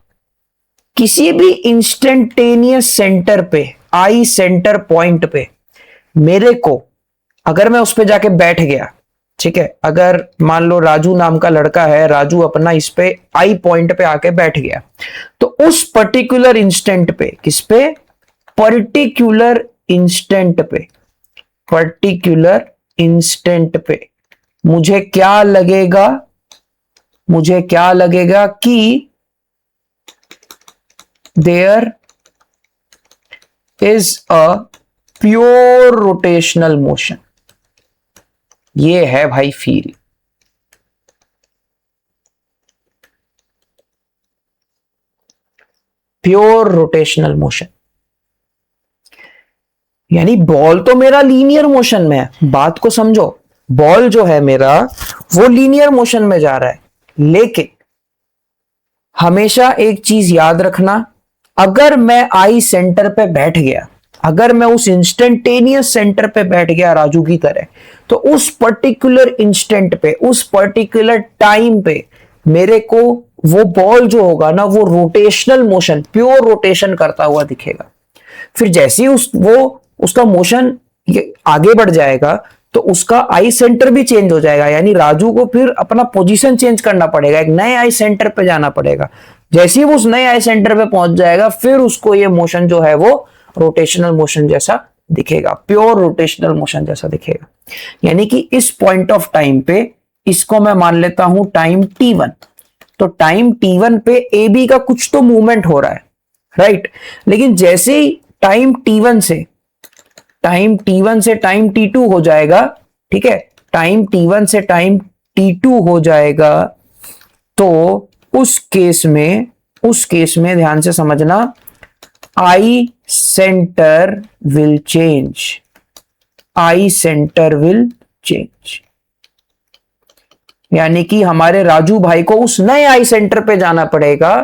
किसी भी इंस्टेंटेनियस सेंटर पे, आई सेंटर पॉइंट पे मेरे को, अगर मैं उस पे जाके बैठ गया, ठीक है, अगर मान लो राजू नाम का लड़का है, राजू अपना इस पे आई पॉइंट पे आके बैठ गया, तो उस पर्टिकुलर इंस्टेंट पे, किस पे, पर्टिकुलर इंस्टेंट पे, पर्टिकुलर इंस्टेंट पे मुझे क्या लगेगा, मुझे क्या लगेगा कि there is a pure rotational motion. ये है भाई फील। Pure rotational motion. यानी बॉल तो मेरा लीनियर मोशन में है, बात को समझो, बॉल जो है मेरा वो लीनियर मोशन में जा रहा है, लेकिन हमेशा एक चीज याद रखना, अगर मैं आई सेंटर पे बैठ गया, अगर मैं उस इंस्टेंटेनियस सेंटर पे बैठ गया राजू की तरह, तो उस पर्टिकुलर इंस्टेंट पे, उस पर्टिकुलर टाइम पे मेरे को वो बॉल जो होगा ना वो रोटेशनल मोशन, प्योर रोटेशन करता हुआ दिखेगा। फिर जैसे ही उसका मोशन आगे बढ़ जाएगा तो उसका आई सेंटर भी चेंज हो जाएगा, यानी राजू को फिर अपना पोजीशन चेंज करना पड़ेगा, एक नए आई सेंटर पे जाना पड़ेगा। जैसे ही वो उस नए आई सेंटर पे पहुंच जाएगा फिर उसको ये मोशन जो है वो रोटेशनल मोशन जैसा दिखेगा, प्योर रोटेशनल मोशन जैसा दिखेगा। यानी कि इस पॉइंट ऑफ टाइम पे इसको मैं मान लेता हूं टाइम t1, तो टाइम t1 पे ए बी का कुछ तो मूवमेंट हो रहा है, राइट। लेकिन जैसे ही टाइम t1 से टाइम t2 हो जाएगा, ठीक है, टाइम t1 से टाइम t2 हो जाएगा, तो उस केस में ध्यान से समझना, आई सेंटर विल चेंज। यानी कि हमारे राजू भाई को उस नए आई सेंटर पे जाना पड़ेगा,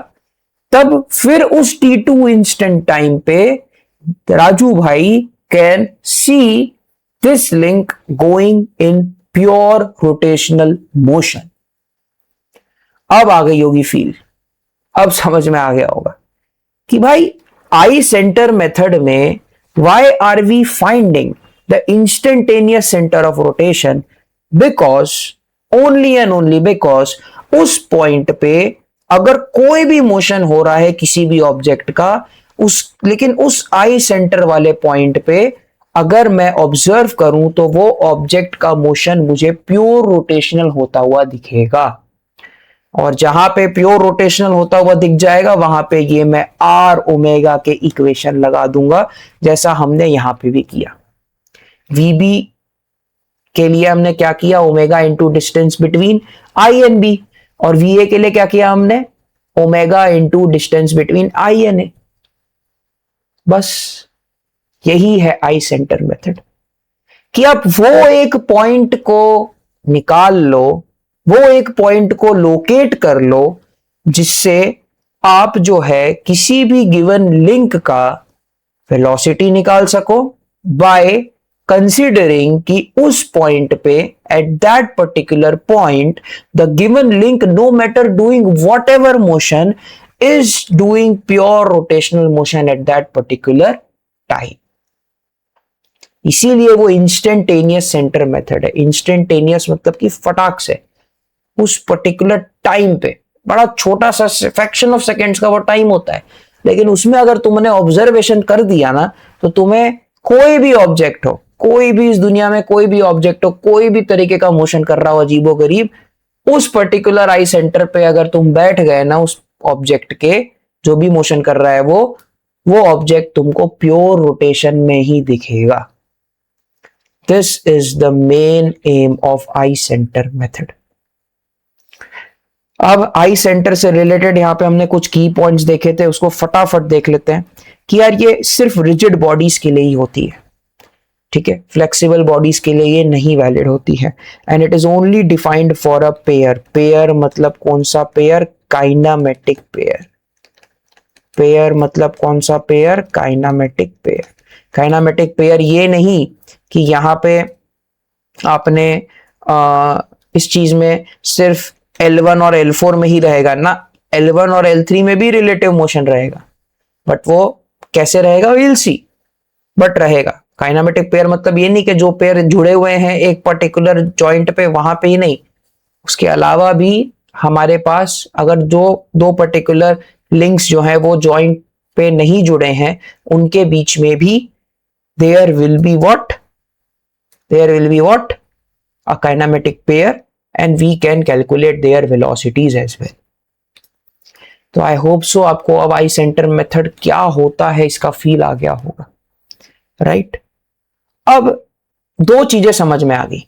तब फिर उस t2 इंस्टेंट टाइम पे राजू भाई can see this link going in pure rotational motion. अब आ गई होगी फील, अब समझ में आ गया होगा कि भाई आई सेंटर मेथड में why are we finding the instantaneous centre of rotation, because only and only because उस पॉइंट पे अगर कोई भी मोशन हो रहा है किसी भी ऑब्जेक्ट का, लेकिन उस आई सेंटर वाले पॉइंट पे अगर मैं ऑब्जर्व करूं तो वो ऑब्जेक्ट का मोशन मुझे प्योर रोटेशनल होता हुआ दिखेगा। और जहां पे प्योर रोटेशनल होता हुआ दिख जाएगा वहां पे ये मैं आर ओमेगा के इक्वेशन लगा दूंगा, जैसा हमने यहां पे भी किया। वीबी के लिए हमने क्या किया, omega into distance between I and b, और वीए के लिए क्या किया हमने, omega into distance between I and a. बस यही है आई सेंटर मेथड, कि आप वो एक पॉइंट को निकाल लो, वो एक पॉइंट को लोकेट कर लो जिससे आप जो है किसी भी गिवन लिंक का वेलोसिटी निकाल सको, बाय कंसीडरिंग कि उस पॉइंट पे at that particular point the given link no matter doing whatever motion is doing pure rotational motion at that particular time. इसीलिए वो इंस्टेंटेनियस सेंटर मेथड है। Instantaneous मतलब कि फटाक से उस पर्टिकुलर टाइम पे, बड़ा छोटा सा फ्रैक्शन ऑफ सेकेंड्स का वो टाइम होता है, लेकिन उसमें अगर तुमने ऑब्जर्वेशन कर दिया ना तो तुम्हें कोई भी ऑब्जेक्ट हो, कोई भी इस दुनिया में कोई भी ऑब्जेक्ट हो, कोई भी तरीके का मोशन कर रहा हो अजीबो गरीब, उस पर्टिकुलर आई सेंटर पे अगर तुम बैठ गए ना, उस ऑब्जेक्ट के जो भी मोशन कर रहा है वो ऑब्जेक्ट तुमको प्योर रोटेशन में ही दिखेगा। This is the main M of I centre method. अब आई सेंटर से रिलेटेड यहां पे हमने कुछ की पॉइंट्स देखे थे, उसको फटाफट देख लेते हैं कि यार ये सिर्फ रिजिड बॉडीज के लिए ही होती है, ठीक है, फ्लेक्सिबल बॉडीज के लिए ये नहीं वैलिड होती है। And it is only defined for a pair. Pair मतलब कौन सा पेयर, काइनामेटिक पेयर। पेयर मतलब कौन सा pair, kinematic pair. Kinematic pair ये नहीं कि यहां पे आपने इस चीज में सिर्फ L1 और L4 में ही रहेगा ना, L1 और L3 में भी रिलेटिव मोशन रहेगा, बट वो कैसे रहेगा विल सी, बट रहेगा। काइनामेटिक पेयर मतलब ये नहीं कि जो पेयर जुड़े हुए हैं एक पर्टिकुलर जॉइंट पे वहां पे ही नहीं, उसके अलावा भी हमारे पास अगर जो दो पर्टिकुलर लिंक्स जो है वो जॉइंट पे नहीं जुड़े हैं उनके बीच में भी there will be what a kinematic pair and we can calculate their velocities as well. तो आई होप सो आपको अब आई सेंटर मेथड क्या होता है इसका फील आ गया होगा, राइट। अब दो चीजें समझ में आ गई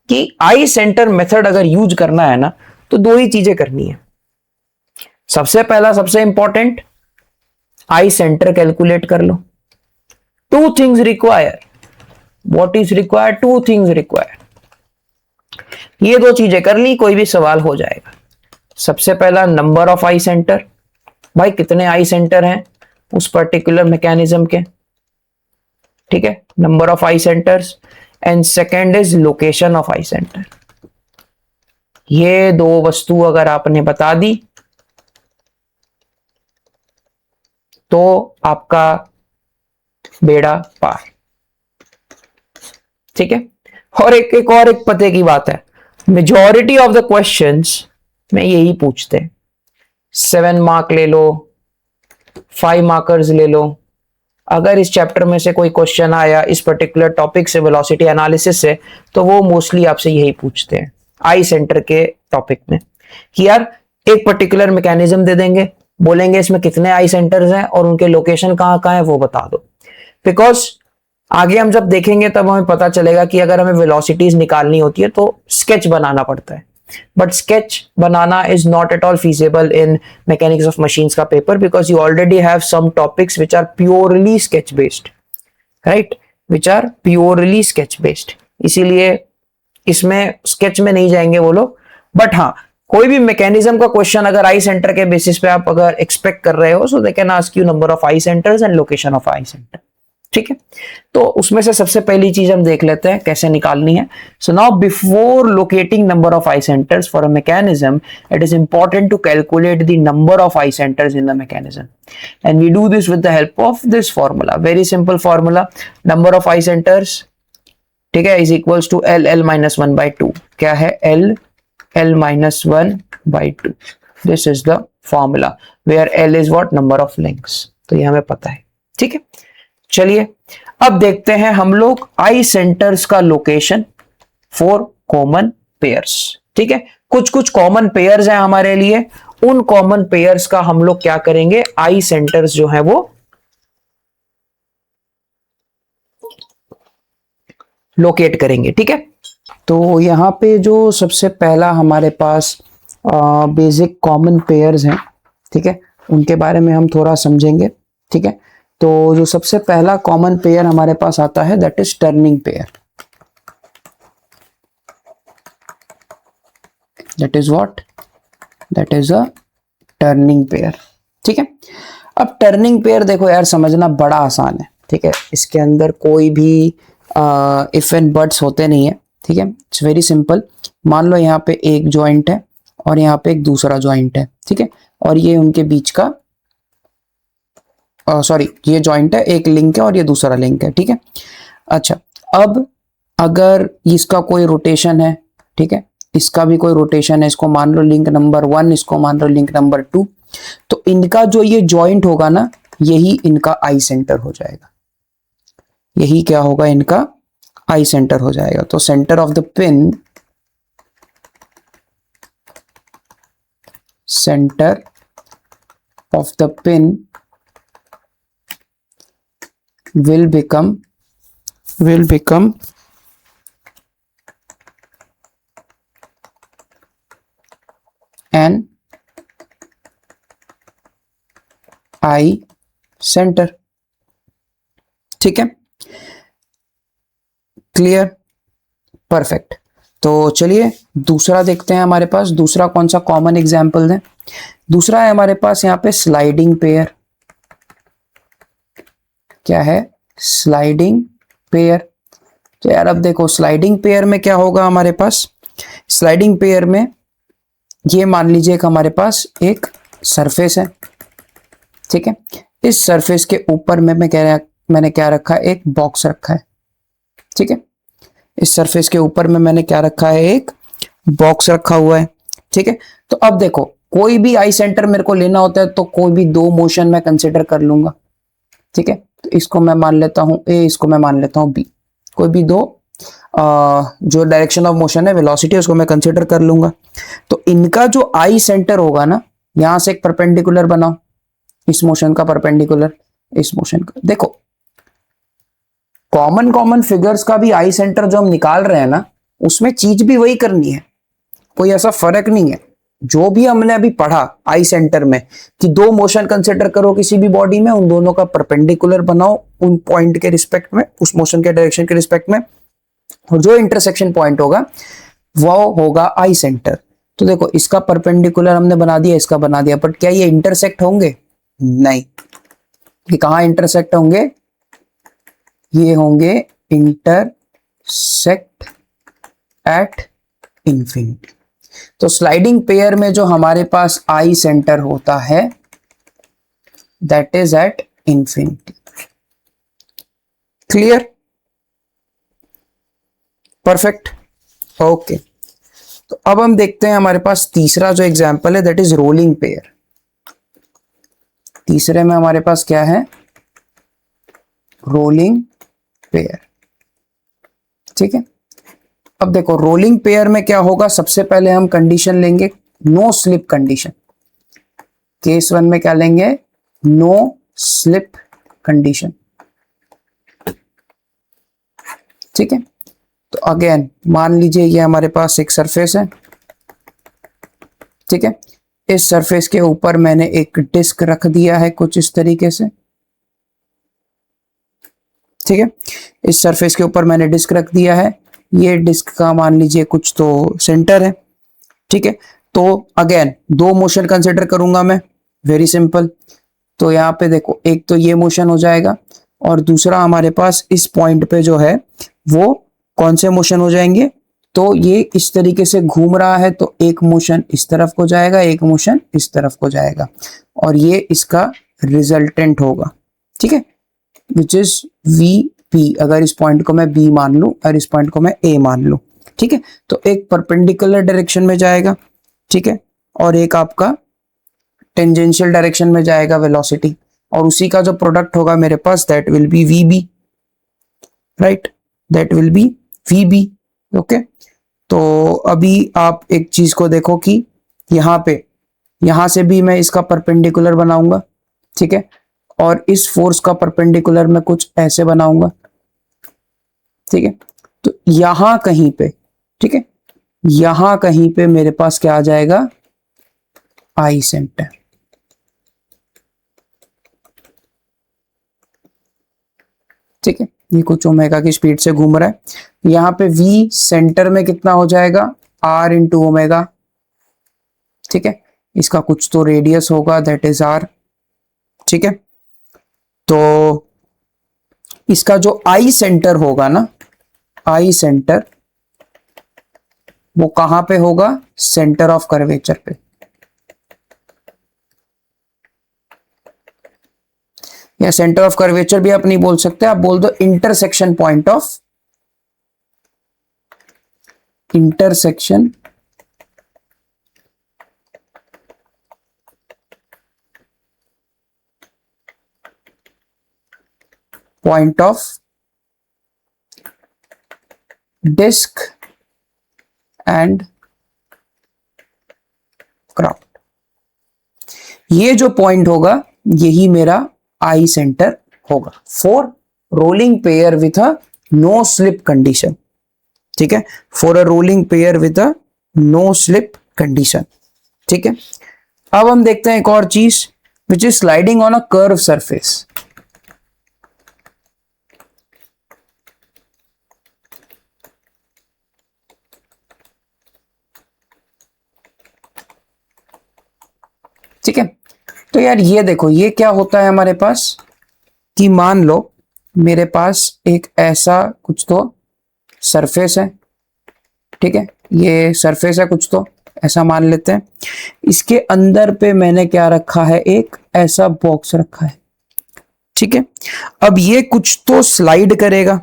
कि आई सेंटर मेथड अगर यूज करना है ना तो दो ही चीजें करनी है। सबसे पहला, सबसे इंपॉर्टेंट, आई सेंटर कैलकुलेट कर लो। Two things require, what is require, two things require. ये दो चीजें कर ली, कोई भी सवाल हो जाएगा। सबसे पहला नंबर ऑफ आई सेंटर, भाई कितने आई सेंटर हैं उस पर्टिकुलर मैकेनिज्म के, ठीक है, number of I centres. And second is location of I centre. ये दो वस्तु अगर आपने बता दी तो आपका बेड़ा पार, ठीक है। और एक पते की बात है, मेजॉरिटी ऑफ द क्वेश्चंस में यही पूछते हैं। 7 मार्क ले लो, 5 मार्कर्स ले लो, अगर इस चैप्टर में से कोई क्वेश्चन आया इस पर्टिकुलर टॉपिक से, वेलोसिटी एनालिसिस से, तो वो मोस्टली आपसे यही पूछते हैं आई सेंटर के टॉपिक में, कि यार एक पर्टिकुलर मैकेनिज्म दे देंगे, बोलेंगे इसमें कितने आई सेंटर्स हैं और उनके लोकेशन कहां कहां है वो बता दो। बिकॉज आगे हम जब देखेंगे तब हमें पता चलेगा कि अगर हमें वेलोसिटीज निकालनी होती है तो स्केच बनाना पड़ता है, but sketch banana is not at all feasible in mechanics of machines का paper, because you already have some topics which are purely sketch based, right, which are purely sketch based। इसीलिए इसमें sketch में नहीं जाएंगे वो लोग। But हाँ, कोई भी मैकेनिज्म का क्वेश्चन अगर आई सेंटर के बेसिस पे आप अगर एक्सपेक्ट कर रहे हो, so they can ask you number of I centres and location of I centre, ठीक है। तो उसमें से सबसे पहली चीज हम देख लेते हैं कैसे निकालनी है। So now before locating number of I centres for a mechanism, it is important to calculate the number of I centres in the mechanism, and we do this with the help of this formula, very simple formula. Number of I centres, ठीक है, is equals to L L minus 1/2। क्या है? L L minus 1/2। This is the formula where L is what, number of links. तो ये हमें पता है, ठीक है। चलिए अब देखते हैं हम लोग आई सेंटर्स का लोकेशन फॉर कॉमन पेयर्स, ठीक है। कुछ कुछ कॉमन पेयर्स हैं हमारे लिए, उन कॉमन पेयर्स का हम लोग क्या करेंगे, आई सेंटर्स जो है वो लोकेट करेंगे, ठीक है। तो यहां पे जो सबसे पहला हमारे पास बेसिक कॉमन पेयर्स हैं, ठीक है, उनके बारे में हम थोड़ा समझेंगे, ठीक है। तो जो सबसे पहला कॉमन पेयर हमारे पास आता है that is turning pair. That is what, that is a turning pair, ठीक है। अब टर्निंग पेयर देखो यार, समझना बड़ा आसान है, ठीक है। इसके अंदर कोई भी इफ एंड बट्स होते नहीं है, ठीक है। It's very simple. मान लो यहाँ पे एक जॉइंट है और यहाँ पे एक दूसरा जॉइंट है, ठीक है, और ये उनके बीच का सॉरी ये जॉइंट है, एक लिंक है और ये दूसरा लिंक है, ठीक है। अच्छा, अब अगर इसका कोई रोटेशन है, ठीक है, इसका भी कोई रोटेशन है, इसको मान लो लिंक नंबर 1, इसको मान लो लिंक नंबर 2, तो इनका जो ये जॉइंट होगा ना, यही इनका आई सेंटर हो जाएगा। यही क्या होगा, इनका आई सेंटर हो जाएगा। तो centre of the pin, centre of the pin will become an eye center, ठीक है, क्लियर, परफेक्ट। तो चलिए दूसरा देखते हैं हमारे पास दूसरा कौन सा कॉमन एग्जाम्पल है। दूसरा है हमारे पास यहाँ पे स्लाइडिंग पेयर। क्या है? Sliding pair. तो यार अब देखो स्लाइडिंग पेयर में क्या होगा हमारे पास, स्लाइडिंग पेयर में ये मान लीजिए कि हमारे पास एक सरफेस है, ठीक है। इस सरफेस के ऊपर में मैंने क्या रखा है, एक बॉक्स रखा है, ठीक है। इस सरफेस के ऊपर में मैंने क्या रखा है, एक बॉक्स रखा हुआ है, ठीक है। तो अब देखो कोई भी आई सेंटर मेरे को लेना होता है तो कोई भी दो मोशन मैं कंसिडर कर लूंगा, ठीक है। तो इसको मैं मान लेता हूं ए, इसको मैं मान लेता हूं बी। कोई भी दो जो डायरेक्शन ऑफ मोशन है, वेलोसिटी, उसको मैं कंसिडर कर लूंगा। तो इनका जो आई सेंटर होगा ना, यहां से एक परपेंडिकुलर बनाओ, इस मोशन का परपेंडिकुलर, इस मोशन का। देखो कॉमन फिगर्स का भी आई सेंटर जो हम निकाल रहे हैं ना, उसमें चीज भी वही करनी है, कोई ऐसा फर्क नहीं है, जो भी हमने अभी पढ़ा आई सेंटर में कि दो मोशन कंसिडर करो किसी भी बॉडी में, उन दोनों का परपेंडिकुलर बनाओ उन पॉइंट के रिस्पेक्ट में, उस मोशन के डायरेक्शन के रिस्पेक्ट में, और जो इंटरसेक्शन पॉइंट होगा वो होगा आई सेंटर। तो देखो इसका परपेंडिकुलर हमने बना दिया, इसका बना दिया, बट क्या ये इंटरसेक्ट होंगे? नहीं। ये कहां इंटरसेक्ट होंगे? ये होंगे इंटरसेक्ट एट इंफिनिटी। तो स्लाइडिंग पेयर में जो हमारे पास आई सेंटर होता है that is at infinity. Clear? Perfect, okay. तो अब हम देखते हैं हमारे पास तीसरा जो एग्जांपल है दैट इज रोलिंग पेयर। तीसरे में हमारे पास क्या है? Rolling pair. ठीक है, अब देखो रोलिंग पेयर में क्या होगा, सबसे पहले हम कंडीशन लेंगे नो स्लिप कंडीशन। केस 1 में क्या लेंगे? No slip condition. ठीक है, तो अगेन मान लीजिए ये हमारे पास एक सरफेस है। ठीक है, इस सरफेस के ऊपर मैंने एक डिस्क रख दिया है कुछ इस तरीके से। ठीक है, इस सरफेस के ऊपर मैंने डिस्क रख दिया है, ये डिस्क का मान लीजिए कुछ तो सेंटर है। ठीक है, तो अगेन दो मोशन कंसिडर करूंगा मैं, वेरी सिंपल। तो यहाँ पे देखो एक तो ये मोशन हो जाएगा और दूसरा हमारे पास इस पॉइंट पे जो है वो कौन से मोशन हो जाएंगे? तो ये इस तरीके से घूम रहा है तो एक मोशन इस तरफ को जाएगा, एक मोशन इस तरफ को जाएगा, और ये इसका रिजल्टेंट होगा। ठीक है, विच इज वी पी, अगर इस पॉइंट को मैं बी मान लूं और इस पॉइंट को मैं ए मान लूं। ठीक है, तो एक परपेंडिकुलर डायरेक्शन में जाएगा, ठीक है, और एक आपका टेंजेंशियल डायरेक्शन में जाएगा वेलोसिटी, और उसी का जो प्रोडक्ट होगा मेरे पास that will be v b, right, that will be v b. Okay, तो अभी आप एक चीज को देखो कि यहाँ पे, यहां से भी मैं इसका परपेंडिकुलर बनाऊंगा। ठीक है, और इस फोर्स का परपेंडिकुलर मैं कुछ ऐसे बनाऊंगा। ठीक है, तो यहां कहीं पे, ठीक है, यहां कहीं पे मेरे पास क्या आ जाएगा? आई सेंटर। ठीक है, ये कुछ ओमेगा की स्पीड से घूम रहा है। यहां पे वी सेंटर में कितना हो जाएगा? R into omega. ठीक है, इसका कुछ तो रेडियस होगा दैट इज आर। ठीक है, तो इसका जो आई सेंटर होगा ना, आई सेंटर वो कहां पे होगा? सेंटर ऑफ कर्वेचर पे। या सेंटर ऑफ कर्वेचर भी आप नहीं बोल सकते, आप बोल दो intersection point of, intersection point of disc and craft. ये जो पॉइंट होगा यही मेरा आई सेंटर होगा for rolling pair with a no slip condition. ठीक है, for a rolling pair with a no slip condition. ठीक है, अब हम देखते हैं एक और चीज which is sliding on a curve surface. ठीक है, तो यार ये देखो ये क्या होता है हमारे पास कि मान लो मेरे पास एक ऐसा कुछ तो सरफेस है। ठीक है, ये सरफेस है कुछ तो ऐसा मान लेते हैं। इसके अंदर पे मैंने क्या रखा है? एक ऐसा बॉक्स रखा है। ठीक है, अब ये कुछ तो स्लाइड करेगा,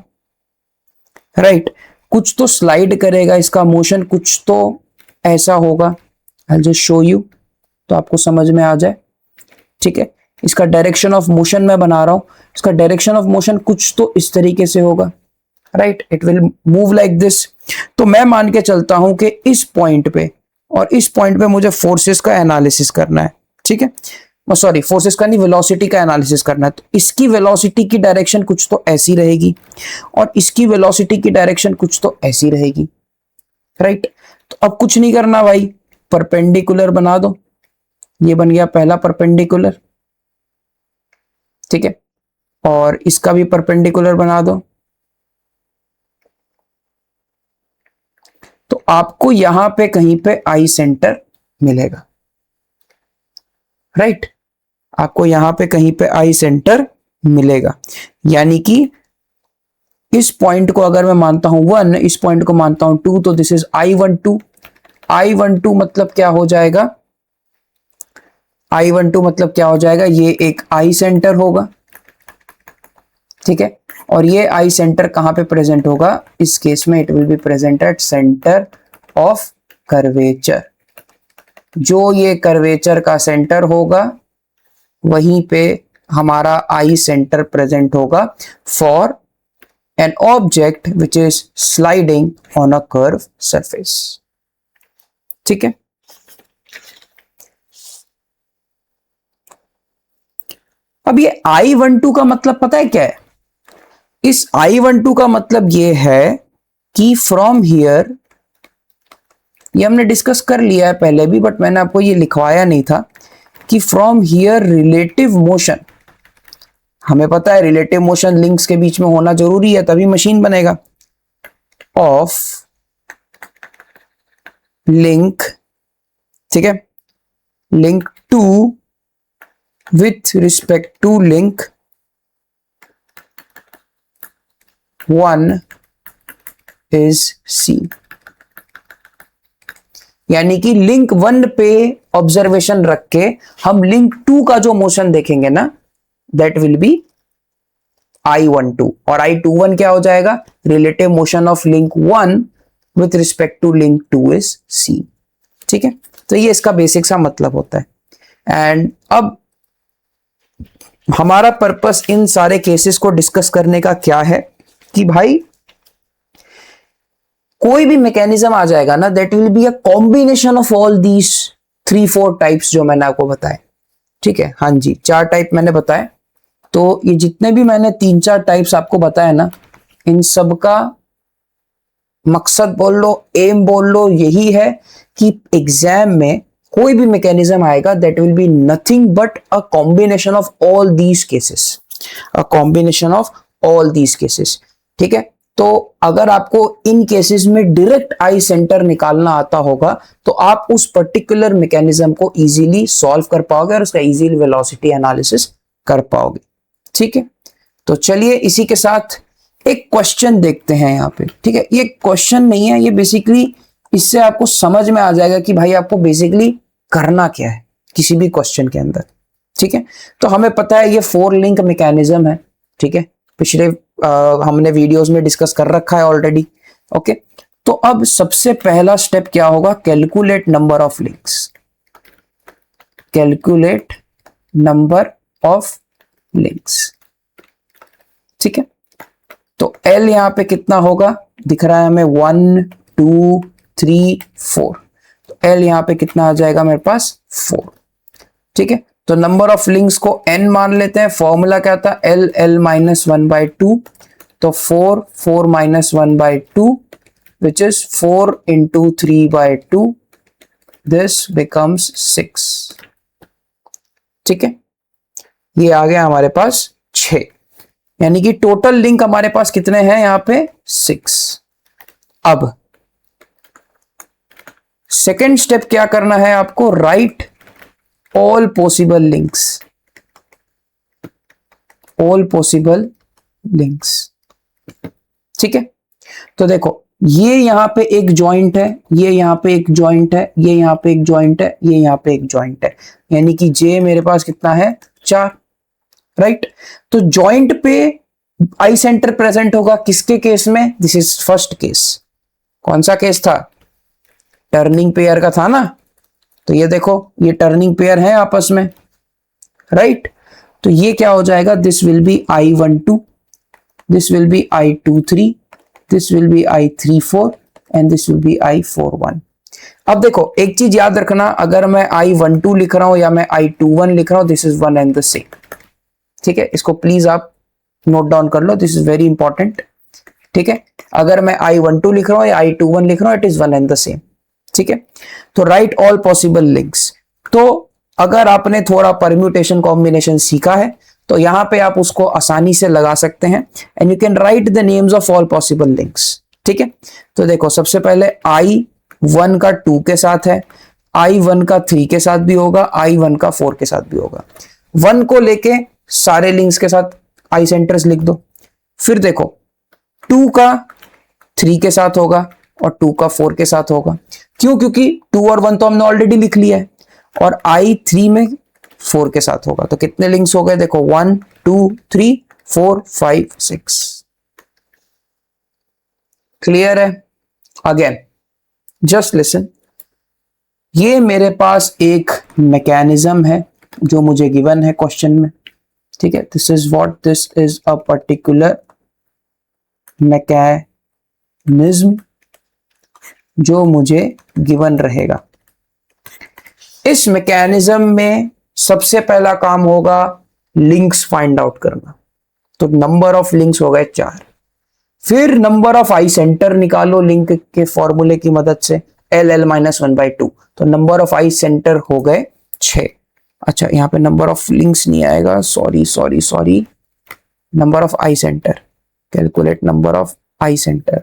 राइट, कुछ तो स्लाइड करेगा, इसका मोशन कुछ तो ऐसा होगा। आई जस्ट शो यू तो आपको समझ में आ जाए। ठीक है, इसका डायरेक्शन ऑफ मोशन मैं बना रहा हूं, इसका डायरेक्शन ऑफ मोशन कुछ तो इस तरीके से होगा, right, it will move like this. तो मैं मान के चलता हूं कि इस पॉइंट पे और इस पॉइंट पे मुझे फोर्सेस का एनालिसिस करना है। ठीक है, सॉरी फोर्सेस का नहीं, वेलोसिटी का एनालिसिस करना है। तो इसकी वेलोसिटी की डायरेक्शन कुछ तो ऐसी रहेगी और इसकी वेलोसिटी की डायरेक्शन कुछ तो ऐसी रहेगी, राइट। तो अब कुछ नहीं करना भाई, परपेंडिकुलर बना दो, ये बन गया पहला परपेंडिकुलर, ठीक है, और इसका भी परपेंडिकुलर बना दो। तो आपको यहां पे कहीं पे आई सेंटर मिलेगा, राइट, आपको यहां पे कहीं पे आई सेंटर मिलेगा। यानी कि इस पॉइंट को अगर मैं मानता हूं 1, इस पॉइंट को मानता हूं 2, तो दिस इज I12। I12 मतलब क्या हो जाएगा, I12 मतलब क्या हो जाएगा, ये एक आई सेंटर होगा, ठीक है, और ये आई सेंटर कहां पे प्रेजेंट होगा, इस केस में it will be present at centre of curvature. जो ये कर्वेचर का सेंटर होगा वहीं पे हमारा आई सेंटर प्रेजेंट होगा for an object which is sliding on a curve surface, ठीक है। अब ये I12 का मतलब पता है क्या है, इस I12 का मतलब ये है कि फ्रॉम हियर, ये हमने डिस्कस कर लिया है पहले भी, बट मैंने आपको ये लिखवाया नहीं था कि फ्रॉम हियर रिलेटिव मोशन, हमें पता है रिलेटिव मोशन लिंक्स के बीच में होना जरूरी है तभी मशीन बनेगा, ऑफ लिंक, ठीक है, link 2 with respect to link 1 is C. यानी कि लिंक 1 पे ऑब्जर्वेशन रख के हम लिंक 2 का जो मोशन देखेंगे ना, दैट विल बी I12, और I21 क्या हो जाएगा, relative motion of link 1 with respect to link 2 is C, ठीक है। तो ये इसका बेसिक सा मतलब होता है। एंड अब हमारा पर्पस इन सारे केसेस को डिस्कस करने का क्या है कि भाई कोई भी मैकेनिज्म आ जाएगा ना, that will be a combination of all these 3-4 types जो मैंने आपको बताए, ठीक है, हाँ जी 4 टाइप मैंने बताए। तो ये जितने भी मैंने 3-4 टाइप्स आपको बताए ना, इन सब का मकसद बोल लो, एम बोल लो, यही है कि एग्जाम में कोई भी मैकेनिज्म आएगा that will be nothing but a combination of all these cases, a combination of all these cases, ठीक है। तो अगर आपको इन केसेस में डायरेक्ट आई सेंटर निकालना आता होगा तो आप उस पर्टिकुलर मैकेनिज्म को इजीली सॉल्व कर पाओगे और उसका इजीली वेलोसिटी एनालिसिस कर पाओगे, ठीक है। तो चलिए इसी के साथ एक क्वेश्चन देखते हैं यहाँ पे, ठीक है। ये क्वेश्चन नहीं है, ये बेसिकली इससे आपको समझ में आ जाएगा कि भाई आपको बेसिकली करना क्या है किसी भी क्वेश्चन के अंदर, ठीक है। तो हमें पता है ये 4 लिंक मैकेनिज्म है, ठीक है, पिछले हमने वीडियोस में डिस्कस कर रखा है ऑलरेडी, ओके। तो अब सबसे पहला स्टेप क्या होगा, calculate number of links, calculate number of links, ठीक है। तो L यहां पे कितना होगा, दिख रहा है हमें 1 2 3 4, तो L यहां पे कितना आ जाएगा मेरे पास 4, ठीक है। तो नंबर ऑफ लिंक्स को n मान लेते हैं, फॉर्मूला क्या था, L माइनस 1/2, तो 4 minus 1/2 which is 4 into 3/2, this becomes 6, ठीक है। ये आ गया हमारे पास 6, यानी कि टोटल लिंक हमारे पास कितने हैं यहां पे 6। अब सेकेंड स्टेप क्या करना है आपको, right all possible links, all possible links, ठीक है। तो देखो ये यहां पे एक जॉइंट है, ये यहां पे एक जॉइंट है, ये यहां पे एक जॉइंट है, ये यहां पे एक जॉइंट है, यानी कि J मेरे पास कितना है 4, राइट। तो जॉइंट पे आई सेंटर प्रेजेंट होगा किसके केस में, दिस इज फर्स्ट केस, कौन सा केस था, टर्निंग पेयर का था ना। तो ये देखो ये टर्निंग पेयर है आपस में, राइट। तो ये क्या हो जाएगा, this will be I12, this will be I23, this will be I34 and this will be I41। अब देखो एक चीज याद रखना, अगर मैं I12 लिख रहा हूं या मैं I21 लिख रहा हूं, this is one and the same, ठीक है। इसको प्लीज आप नोट डाउन कर लो, दिस इज वेरी इंपॉर्टेंट, ठीक है। अगर मैं I12 लिख रहा हूं या I21 लिख रहा हूं, it is one and the same, ठीक है। तो राइट ऑल पॉसिबल लिंक्स, तो अगर आपने थोड़ा परम्यूटेशन कॉम्बिनेशन सीखा है तो यहां पे आप उसको आसानी से लगा सकते हैं, and you can write the names of all possible links. ठीक है, तो देखो सबसे पहले I1 का 2 के साथ है, I1 का 3 के साथ भी होगा, I1 का 4 के साथ भी होगा। 1 को लेके सारे लिंक्स के साथ आई सेंटर्स लिख दो। फिर देखो 2 का 3 के साथ होगा और 2 का 4 के साथ होगा। क्यों? क्योंकि 2 और 1 तो हमने ऑलरेडी लिख लिया है, और I3 में 4 के साथ होगा। तो कितने लिंक्स हो गए? देखो 1 2 3 4 5 6। क्लियर है? अगेन जस्ट लिसन, ये मेरे पास एक मैकेनिज्म है जो मुझे गिवन है क्वेश्चन में। ठीक है, this is what, this is a particular mechanism जो मुझे गिवन रहेगा। इस मैकेनिज्म में सबसे पहला काम होगा लिंक्स फाइंड आउट करना। तो नंबर ऑफ लिंक्स हो गए 4। फिर नंबर ऑफ आई सेंटर निकालो लिंक के फॉर्मूले की मदद से, LL माइनस 1/2। तो नंबर ऑफ आई सेंटर हो गए 6। अच्छा, यहां पे नंबर ऑफ लिंक्स नहीं आएगा, sorry. Number of I centre, calculate number of I centre,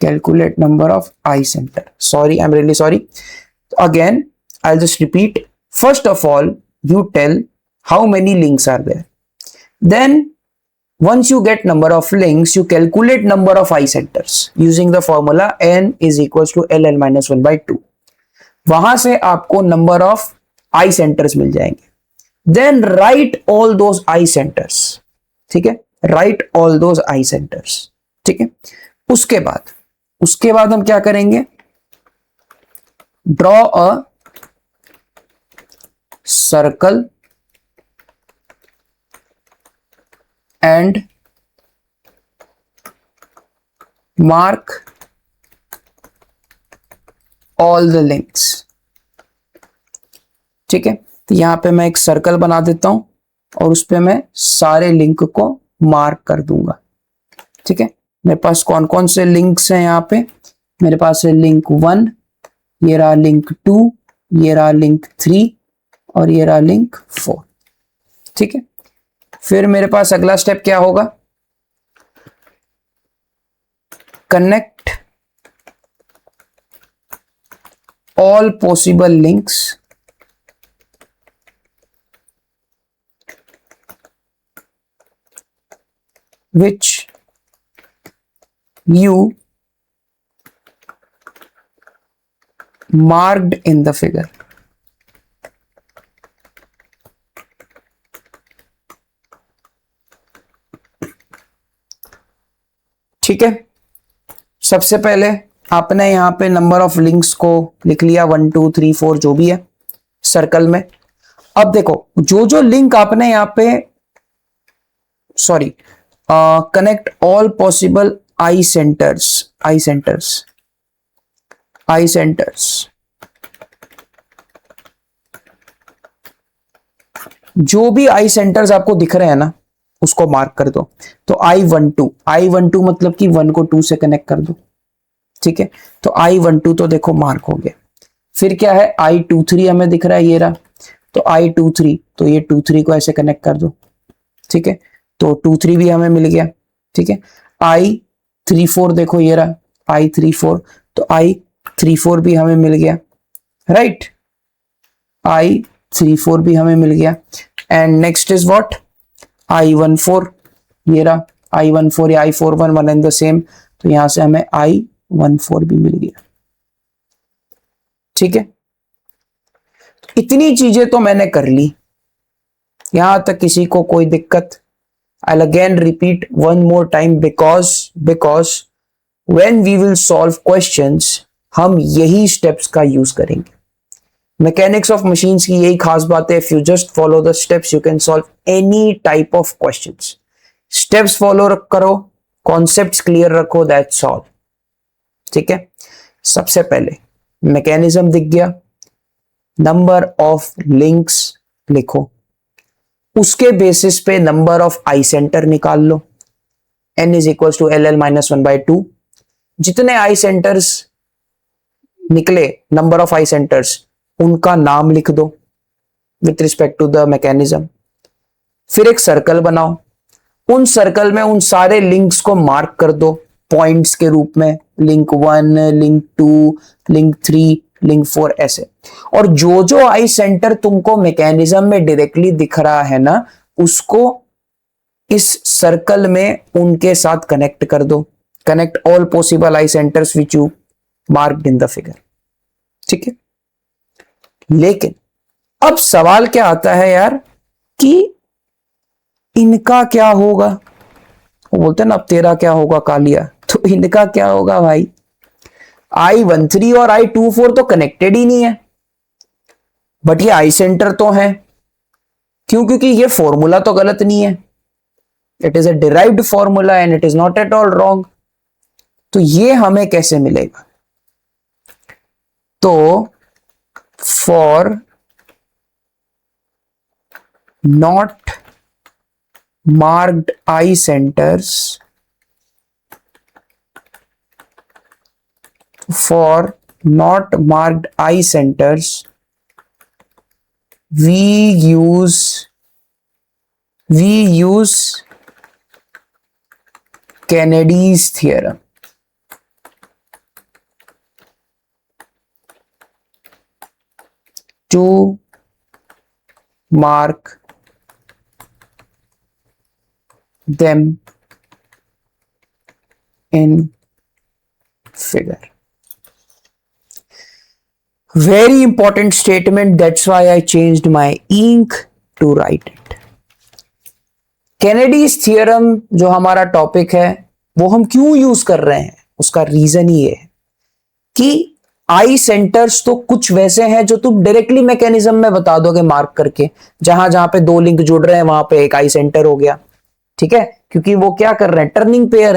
calculate number of eye center. Sorry, I'm really sorry. Again, I'll just repeat. First of all, you tell how many links are there. Then, once you get number of links, you calculate number of eye centers using the formula n is equals to LL minus 1/2. वहां से आपको number of eye centers मिल जाएंगे. Then write all those eye centers. ठीक है? Write all those eye centers. ठीक है? उसके बाद हम क्या करेंगे? Draw a circle and mark all the links. ठीक है, तो यहां पे मैं एक सर्कल बना देता हूं और उस पे मैं सारे लिंक को मार्क कर दूंगा। ठीक है, मेरे पास कौन कौन से लिंक्स हैं यहाँ पे? मेरे पास है लिंक 1, ये रहा लिंक 2, ये रहा लिंक 3 और ये रहा लिंक 4। ठीक है, फिर मेरे पास अगला स्टेप क्या होगा? Connect all possible links which you marked in the figure. ठीक है, सबसे पहले आपने यहां पे नंबर ऑफ लिंक्स को लिख लिया 1 2 3 4 जो भी है सर्कल में। अब देखो जो जो लिंक आपने यहां पे connect all possible eye centers, जो भी आई सेंटर्स आपको दिख रहे हैं ना उसको मार्क कर दो। तो I12 मतलब कि 1 को 2 से कनेक्ट कर दो। ठीक है, तो I12 तो देखो मार्क हो गया। फिर क्या है? I23 हमें दिख रहा है, ये रहा। तो I23, तो ये 23 को ऐसे कनेक्ट कर दो। ठीक है, तो 23 भी हमें मिल गया। ठीक है, I34 देखो ये रहा I34, तो I34 भी हमें मिल गया, राइट? I34 भी हमें मिल गया। And next is what? I14, ये रहा I14 या I41 one and the same, तो यहां से हमें I14 भी मिल गया। ठीक है, इतनी चीजें तो मैंने कर ली, यहां तक किसी को कोई दिक्कत? I'll again repeat one more time because when we will solve questions हम यही steps का यूज करेंगे। मैकेनिक्स ऑफ मशीन्स की यही खास बात है, if you just follow the steps you can solve any type of questions. Steps follow करो, concepts clear रखो, that's all. ठीक है, सबसे पहले मैकेनिज्म दिख गया, नंबर ऑफ लिंक्स लिखो, उसके बेसिस पे नंबर ऑफ आई सेंटर निकाल लो, n is equal to LL minus 1/2। जितने आई सेंटर्स निकले, नंबर ऑफ आई सेंटर्स, उनका नाम लिख दो with respect to the mechanism. फिर एक सर्कल बनाओ, उन सर्कल में उन सारे लिंक्स को मार्क कर दो पॉइंट्स के रूप में, लिंक 1, लिंक 2, लिंक 3, लिंक 4, ऐसे। और जो जो आई सेंटर तुमको मैकेनिज्म में डायरेक्टली दिख रहा है ना, उसको इस सर्कल में उनके साथ कनेक्ट कर दो। Connect all possible I centres which you marked in the figure. ठीक है, लेकिन अब सवाल क्या आता है यार कि इनका क्या होगा? वो बोलते हैं ना, अब तेरा क्या होगा कालिया। तो इनका क्या होगा भाई? I13 और I24 तो कनेक्टेड ही नहीं है, बट ये आई सेंटर तो है। क्यों? क्योंकि ये फॉर्मूला तो गलत नहीं है, it is a derived formula and it is not at all wrong. तो ये हमें कैसे मिलेगा? तो for not marked eye centers, for not marked eye centers, we use Kennedy's theorem to mark them in figure. Very important statement, that's why I changed my ink to write it. Kennedy's theorem जो हमारा topic है, वो हम क्यों use कर रहे हैं, उसका रीजन ही है कि आई सेंटर्स तो कुछ वैसे हैं जो तुम डायरेक्टली मैकेनिज्म में बता दोगे मार्क करके। जहां जहां पे दो लिंक जुड़ रहे हैं वहां पे एक आई सेंटर हो गया। ठीक है, क्योंकि वो क्या कर रहे हैं, टर्निंग पेयर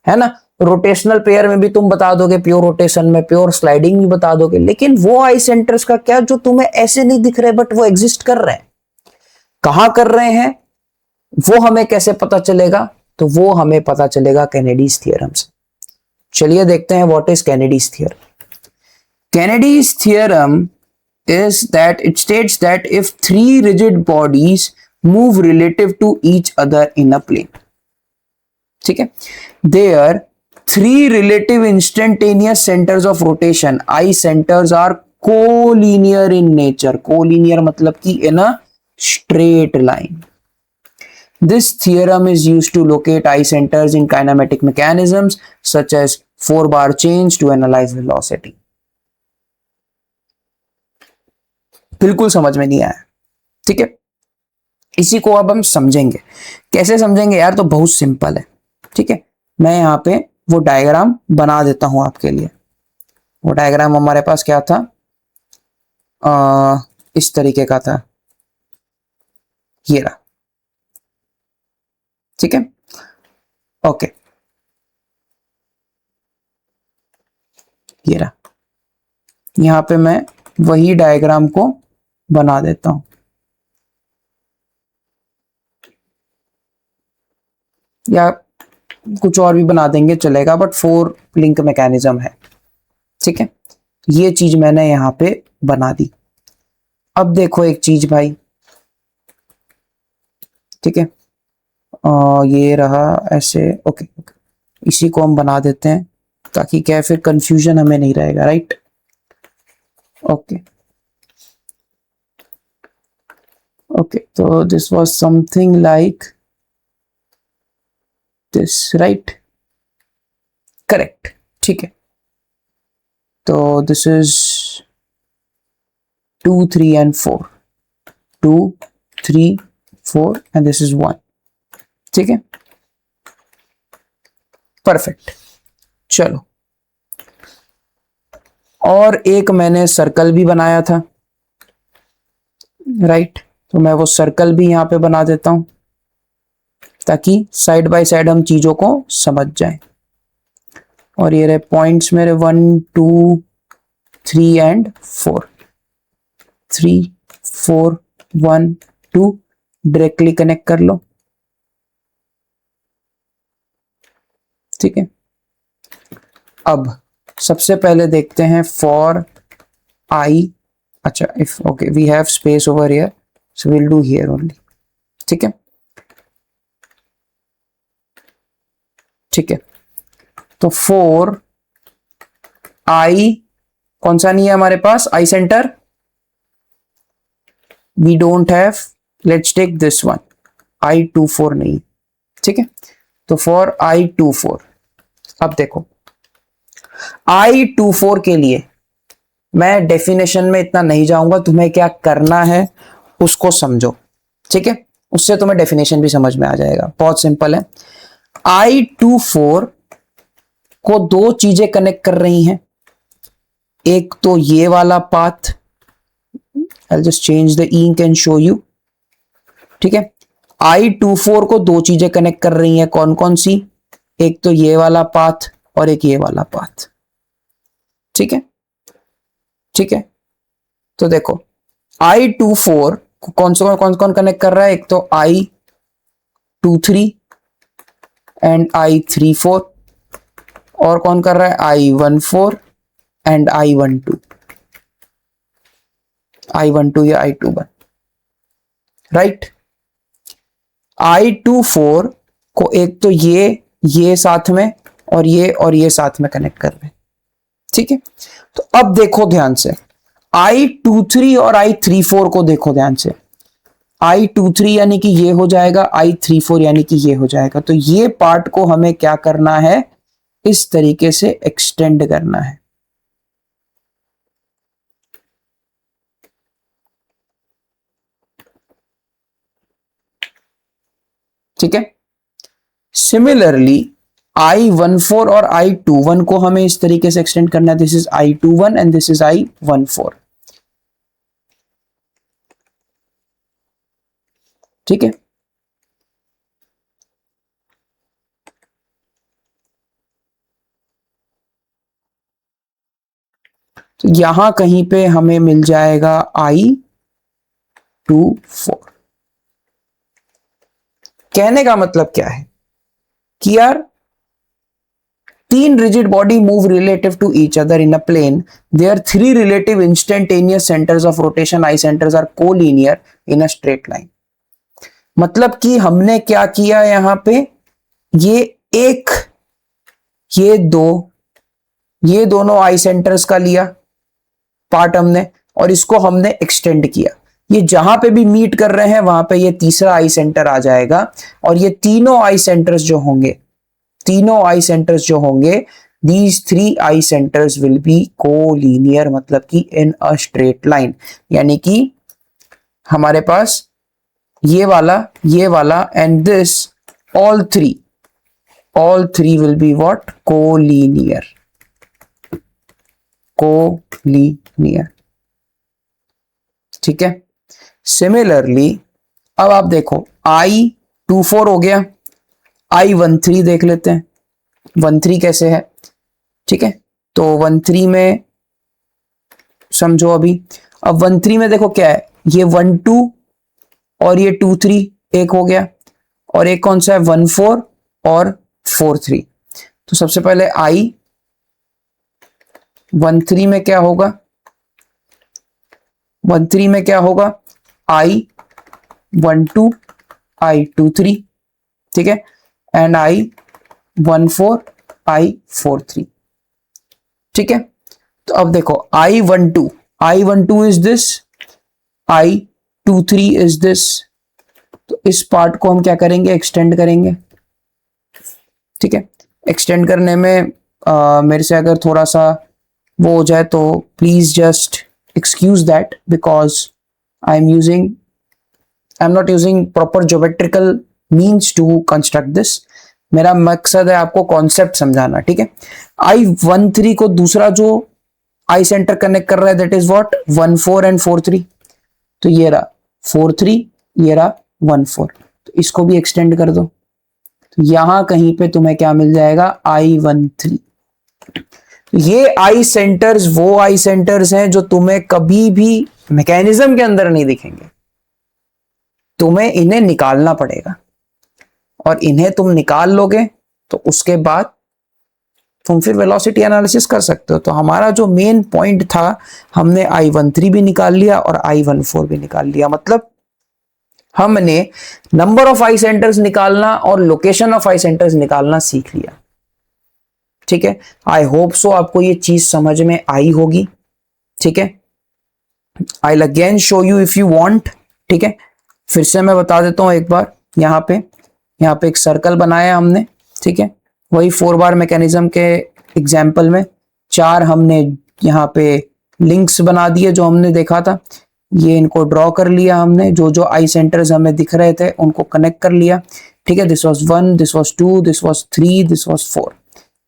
है ना। रोटेशनल पेयर में भी तुम बता दोगे, प्योर रोटेशन में, प्योर स्लाइडिंग भी बता दोगे। लेकिन वो आई सेंटर्स का क्या जो तुम्हें ऐसे नहीं दिख रहे बट वो एग्जिस्ट कर रहे हैं, कहां कर रहे हैं, वो हमें कैसे पता चलेगा? तो वो हमें पता चलेगा कैनेडीज थ्योरम से। चलिए देखते हैं what is Kennedy's theorem. Kennedy's theorem is that it states that if three rigid bodies move relative to each other in a plane, ठीक है, there three relative instantaneous centers of rotation, I centers, are collinear in nature. Collinear मतलब कि in a straight line. This theorem is used to locate I centers in kinematic mechanisms such as 4-bar chains to analyze velocity. बिल्कुल समझ में नहीं आया, ठीक है। इसी को अब हम समझेंगे। कैसे समझेंगे यार? तो बहुत सिंपल है, ठीक है। मैं यहाँ पे वो डायग्राम बना देता हूं आपके लिए। वो डायग्राम हमारे पास क्या था, इस तरीके का था, ये रहा, ठीक है, ओके, ये रहा। यहाँ पे मैं वही डायग्राम को बना देता हूं, या कुछ और भी बना देंगे चलेगा, बट 4 लिंक मैकेनिज्म है, ठीक है। ये चीज मैंने यहां पे बना दी। अब देखो एक चीज भाई, ठीक है, ये रहा ऐसे, ओके, इसी को हम बना देते हैं ताकि क्या है, फिर कंफ्यूजन हमें नहीं रहेगा, राइट। ओके ओके, तो this was something like this, right, correct, ठीक है। तो this is 2, 3 and 4, 2, 3, 4 and this is 1, ठीक है, परफेक्ट। चलो, और एक मैंने सर्कल भी बनाया था, राइट, तो मैं वो सर्कल भी यहां पे बना देता हूं ताकि साइड बाय साइड हम चीजों को समझ जाएं। और ये रहे पॉइंट्स मेरे 1, 2, 3 एंड 4, 3, 4, 1, 2, डायरेक्टली कनेक्ट कर लो, ठीक है। अब सबसे पहले देखते हैं फॉर आई, अच्छा if okay we have space over here so will do here only, ठीक है ठीक है। तो फॉर आई कौन सा नहीं है हमारे पास, I centre we don't have, let's take this one, I24 नहीं, ठीक है। तो फॉर I24, अब देखो I24 के लिए मैं डेफिनेशन में इतना नहीं जाऊंगा, तुम्हें क्या करना है उसको समझो, ठीक है, उससे तुम्हें डेफिनेशन भी समझ में आ जाएगा, बहुत सिंपल है। I24 को दो चीजें कनेक्ट कर रही हैं, एक तो ये वाला path, I'll just change the ink and show you, ठीक है। I24 को दो चीजें कनेक्ट कर रही हैं, कौन कौन सी, एक तो ये वाला पाथ और एक ये वाला पाथ, ठीक है ठीक है। तो देखो I24 को कौन कौन कनेक्ट कर रहा है, एक तो I23 एंड I34, और कौन कर रहा है I14 एंड I12 या I21, राइट। I24 को एक तो ये साथ में और ये साथ में कनेक्ट कर रहे हैं, ठीक है। तो अब देखो ध्यान से I23 और I34 को देखो ध्यान से, I23 यानी कि ये हो जाएगा, I34 यानी कि ये हो जाएगा। तो ये पार्ट को हमें क्या करना है, इस तरीके से एक्सटेंड करना है, ठीक है। सिमिलरली I14 और I21 को हमें इस तरीके से एक्सटेंड करना है, this is I21 and this is I14, ठीक है। तो यहां कहीं पे हमें मिल जाएगा I24। कहने का मतलब क्या है कि यार तीन rigid body move relative to each other in a plane, there three relative instantaneous centres of rotation I centres are collinear in a straight line. मतलब कि हमने क्या किया यहां पे, ये एक ये दोनों आई सेंटर्स का लिया पार्ट हमने, और इसको हमने एक्सटेंड किया, ये जहां पे भी मीट कर रहे हैं वहां पे ये तीसरा आई सेंटर आ जाएगा, और ये तीनों आई सेंटर्स जो होंगे these three eye centers will be collinear, मतलब कि in a straight line, यानी कि हमारे पास ये वाला and this all three will be what, collinear, ठीक है। सिमिलरली अब आप देखो I24 हो गया, I13 देख लेते हैं, 13 कैसे है, ठीक है। तो 13 में समझो अभी, अब 13 में देखो क्या है, ये 12 और ये 23 एक हो गया, और एक कौन सा है 14 और 43। तो सबसे पहले I13 में क्या होगा, 13 में क्या होगा, I12 I23, ठीक है, एंड I14 I43, ठीक है। तो अब देखो I12 is this, I23 is this, तो इस पार्ट को हम क्या करेंगे, एक्सटेंड करेंगे, ठीक है। एक्सटेंड करने में मेरे से अगर थोड़ा सा वो हो जाए तो please just excuse that, because I am not using proper geometrical means to construct this. मेरा मकसद है आपको कॉन्सेप्ट समझाना, ठीक है। I13 को दूसरा जो आई सेंटर कनेक्ट कर रहा है दैट इज व्हाट, 14 एंड 43, तो ये रहा 43, ये रहा 14, तो इसको भी एक्सटेंड कर दो, तो यहां कहीं पे तुम्हें क्या मिल जाएगा, I13। ये आई सेंटर्स वो आई सेंटर्स हैं जो तुम्हें कभी भी मैकेनिज्म के अंदर नहीं दिखेंगे, तुम्हें इन्हें निकालना पड़ेगा, और इन्हें तुम निकाल लोगे तो उसके बाद तुम फिर वेलोसिटी एनालिसिस कर सकते हो। तो हमारा जो मेन पॉइंट था, हमने I13 भी निकाल लिया और I14 भी निकाल लिया। मतलब हमने नंबर ऑफ आई सेंटर्स निकालना और लोकेशन ऑफ आई सेंटर्स निकालना सीख लिया। ठीक है, आई होप सो आपको ये चीज समझ में आई होगी। ठीक है, I again show you if you want. ठीक है, फिर से मैं बता देता हूं एक बार। यहाँ पे एक सर्कल बनाया हमने। ठीक है, वही 4 बार मैकेनिज्म के एग्जाम्पल में 4 हमने यहाँ पे लिंक्स बना दिए जो हमने देखा था। ये इनको ड्रॉ कर लिया हमने, जो जो आई सेंटर्स हमें दिख रहे थे उनको कनेक्ट कर लिया। ठीक है, this was 1, this was 2, this was 3, this was 4।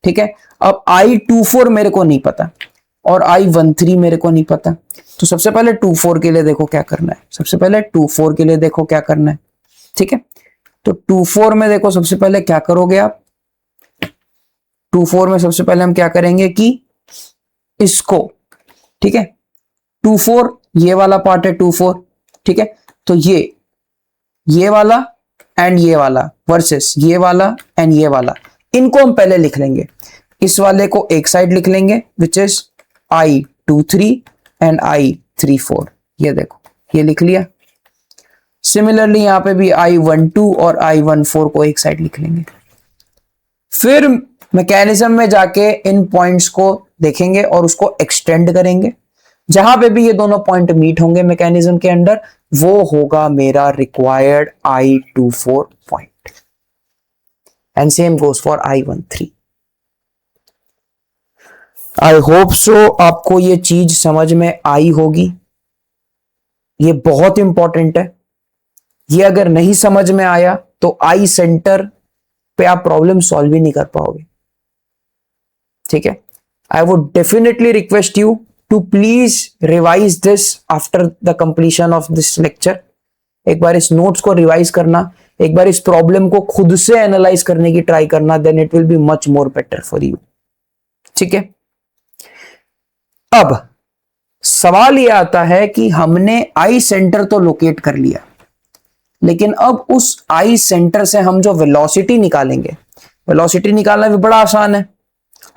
ठीक है, अब I24 मेरे को नहीं पता और I13 मेरे को नहीं पता। तो सबसे पहले 24 के लिए देखो क्या करना है। सबसे पहले 24 के लिए देखो क्या करना है। ठीक है, तो 24 में देखो सबसे पहले क्या करोगे आप। 24 में सबसे पहले हम क्या करेंगे कि इसको, ठीक है, 24 ये वाला पार्ट है 24। ठीक है, तो ये वाला एंड ये वाला वर्सेस ये वाला एंड ये वाला, इनको हम पहले लिख लेंगे। इस वाले को एक साइड लिख लेंगे which is I23 and I34। ये देखो ये लिख लिया। सिमिलरली यहां पे भी I12 और I14 को एक साइड लिख लेंगे। फिर मैकेनिज्म में जाके इन पॉइंट्स को देखेंगे और उसको एक्सटेंड करेंगे। जहां पे भी ये दोनों पॉइंट मीट होंगे मैकेनिज्म के अंदर, वो होगा मेरा required I24 point. And same goes for I13। I hope so आपको ये चीज समझ में आई होगी। ये बहुत इंपॉर्टेंट है। ये अगर नहीं समझ में आया तो आई सेंटर पे आप प्रॉब्लम सॉल्व ही नहीं कर पाओगे। ठीक है, I would definitely request you to please revise this after the completion of this lecture. एक बार इस नोट्स को रिवाइज करना, एक बार इस प्रॉब्लम को खुद से एनालाइज करने की ट्राई करना, then it will be much more better for you. ठीक है, अब सवाल यह आता है कि हमने आई सेंटर तो लोकेट कर लिया, लेकिन अब उस आई सेंटर से हम जो वेलोसिटी निकालेंगे, वेलोसिटी निकालना भी बड़ा आसान है।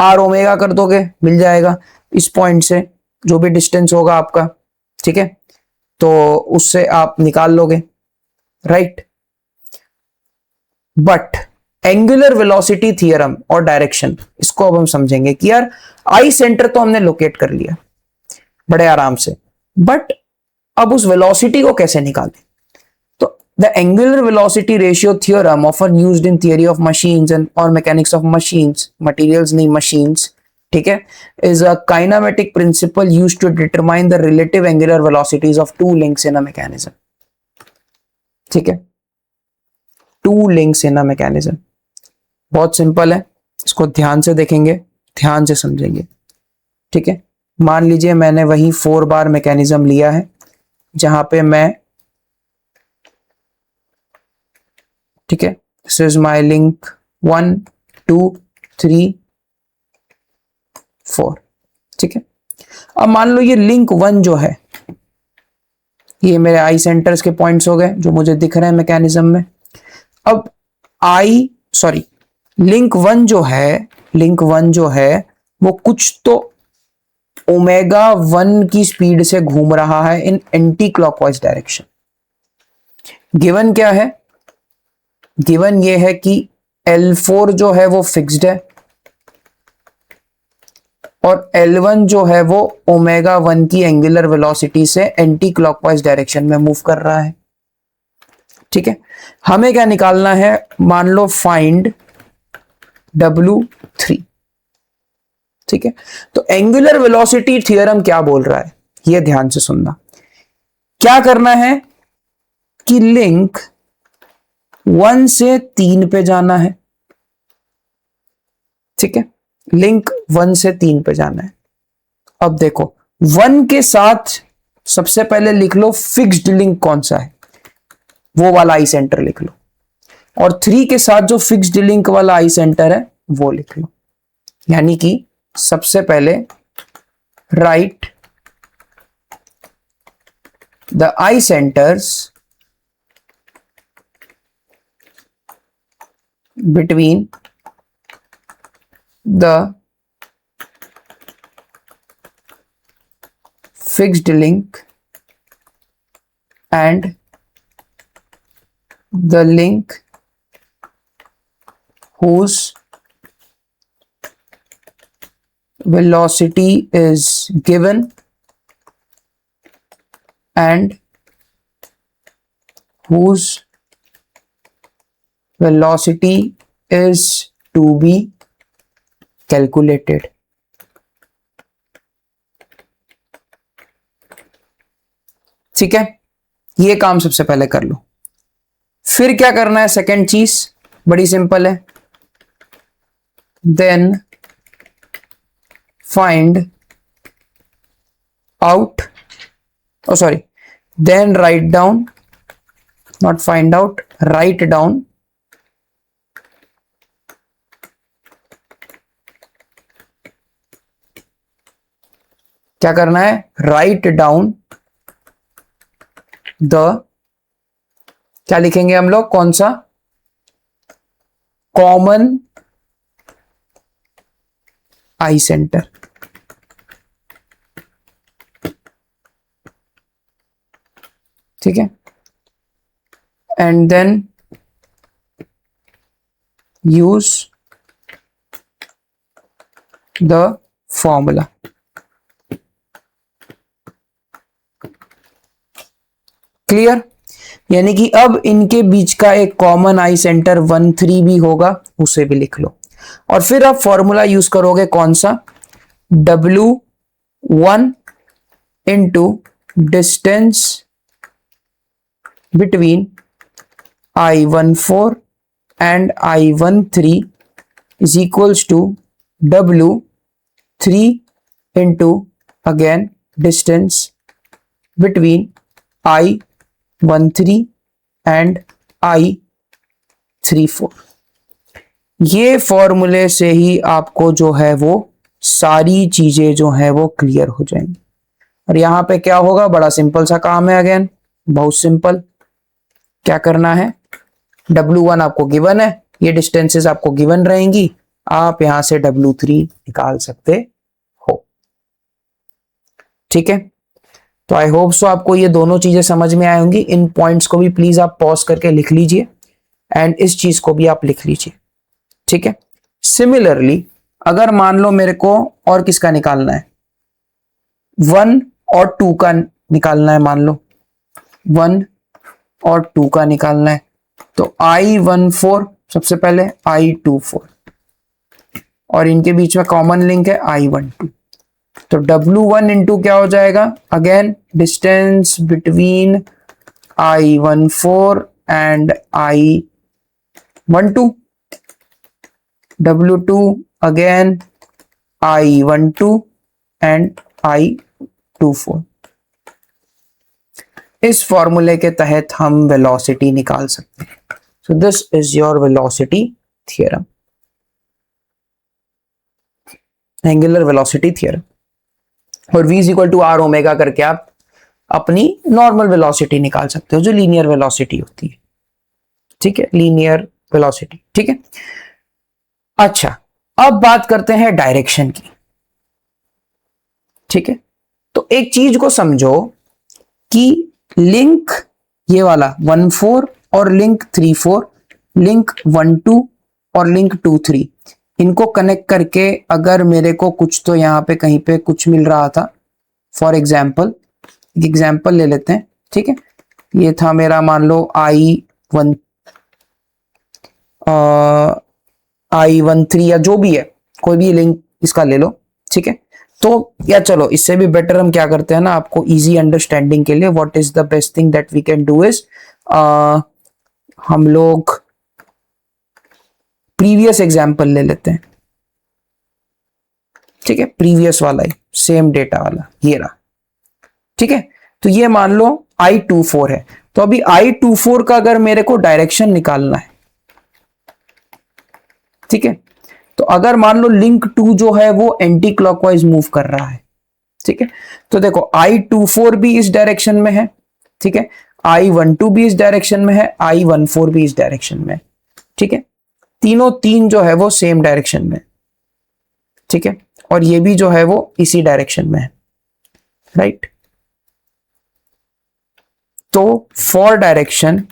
आर ओमेगा कर दोगे, मिल जाएगा इस पॉइंट से जो भी डिस्टेंस होगा आपका। ठीक है, तो उससे आप निकाल लोगे, right. But angular velocity theorem और डायरेक्शन, इसको अब हम समझेंगे कि यार आई सेंटर तो हमने लोकेट कर लिया बड़े आराम से, बट अब उस वेलोसिटी को कैसे निकालें। तो the angular velocity ratio theorem often used in theory of machines and और मैकेनिक्स ऑफ मशीन्स, मटेरियल्स नहीं मशीन्स, ठीक है, is a kinematic principle used to determine the relative angular velocities of two links in a mechanism. ठीक है, two links in a mechanism बहुत simple है, इसको ध्यान से देखेंगे, ध्यान से समझेंगे। ठीक है, मान लीजिए मैंने वही 4 बार मैकेनिज्म लिया है जहां पे मैं, ठीक है, दिस इज माय लिंक 1 2 3 4। ठीक है, अब मान लो ये लिंक 1 जो है, ये मेरे आई सेंटर्स के पॉइंट्स हो गए जो मुझे दिख रहे हैं मैकेनिज्म में। अब लिंक 1 जो है वो कुछ तो ओमेगा 1 की स्पीड से घूम रहा है इन एंटी क्लॉकवाइज डायरेक्शन। गिवन क्या है, गिवन ये है कि L4 जो है वो फिक्स्ड है और L1 जो है वो ओमेगा 1 की एंगुलर वेलोसिटी से एंटी क्लॉकवाइज डायरेक्शन में मूव कर रहा है। ठीक है, हमें क्या निकालना है, मान लो फाइंड W3। ठीक है, तो एंगुलर वेलोसिटी थ्योरम क्या बोल रहा है, ये ध्यान से सुनना। क्या करना है कि लिंक 1 से 3 पे जाना है। ठीक है, लिंक 1 से 3 पे जाना है। अब देखो 1 के साथ सबसे पहले लिख लो फिक्स्ड लिंक कौन सा है, वो वाला आई सेंटर लिख लो, और 3 के साथ जो फिक्स्ड लिंक वाला आई सेंटर है वो लिख लो। यानी कि सबसे पहले right the I centres between the fixed link and the link whose velocity is given and whose velocity is to be calculated. ठीक है, ये काम सबसे पहले कर लो। फिर क्या करना है, सेकेंड चीज बड़ी सिंपल है, then find out, oh sorry, then write down, not find out, write down क्या करना है, write down the, क्या लिखेंगे हम लोग, कौन सा, कॉमन आई सेंटर। ठीक है, and then use the formula. Clear, यानी कि अब इनके बीच का एक कॉमन आई सेंटर 1 3 भी होगा, उसे भी लिख लो। और फिर आप फॉर्मूला यूज करोगे कौन सा, W1 into distance between I14 and I13 is equals to W3 into again distance between I13 and I34। ये फॉर्मूले से ही आपको जो है वो सारी चीजें जो है वो क्लियर हो जाएंगी। और यहां पे क्या होगा, बड़ा सिंपल सा काम है, अगेन बहुत सिंपल। क्या करना है, W1 आपको गिवन है, ये डिस्टेंसेस आपको गिवन रहेंगी, आप यहां से W3 निकाल सकते हो। ठीक है, तो आई होप सो आपको ये दोनों चीजें समझ में आई होंगी। इन पॉइंट्स को भी प्लीज आप पॉज करके लिख लीजिए एंड इस चीज को भी आप लिख लीजिए। ठीक है, सिमिलरली अगर मान लो मेरे को और किसका निकालना है, 1 और 2 का निकालना है, मान लो 1 और 2 का निकालना है, तो I14 सबसे पहले, I24 और इनके बीच में कॉमन लिंक है I12, तो W1 इंटू क्या हो जाएगा, again distance between I14 and I12, W2 again I12 and I24। इस फॉर्मूले के तहत हम वेलोसिटी निकाल सकते हैं। So this is your velocity theorem, angular velocity theorem. और v is equal to R omega करके आप अपनी नॉर्मल वेलोसिटी निकाल सकते हो, जो लीनियर वेलोसिटी होती है। ठीक है, लीनियर वेलोसिटी। ठीक है, अच्छा अब बात करते हैं डायरेक्शन की। ठीक है, तो एक चीज को समझो कि लिंक ये वाला 1-4 और लिंक 3-4, लिंक 1-2 और लिंक 2-3, इनको कनेक्ट करके अगर मेरे को कुछ तो यहाँ पे कहीं पे कुछ मिल रहा था, फॉर एग्जाम्पल एक एग्जाम्पल ले लेते हैं। ठीक है, ये था मेरा मान लो I13 या जो भी है, कोई भी लिंक इसका ले लो। ठीक है, तो या चलो इससे भी बेटर हम क्या करते हैं ना, आपको इजी अंडरस्टैंडिंग के लिए what is the best thing that we can do is, हम लोग प्रीवियस एग्जांपल ले लेते हैं। ठीक है, प्रीवियस वाला ही सेम डेटा वाला ये रहा। ठीक है, तो ये मान लो I24 है, तो अभी I24 का अगर मेरे को डायरेक्शन निकालना है, ठीक है, तो अगर मान लो लिंक 2 जो है वो एंटी क्लॉकवाइज मूव कर रहा है। ठीक है, तो देखो I24 भी इस डायरेक्शन में है, ठीक है, I12 भी इस डायरेक्शन में है, I14 भी इस डायरेक्शन में है। ठीक है, तीनों तीन जो है वो सेम डायरेक्शन में, ठीक है, और ये भी जो है वो इसी डायरेक्शन में है, राइट। तो for direction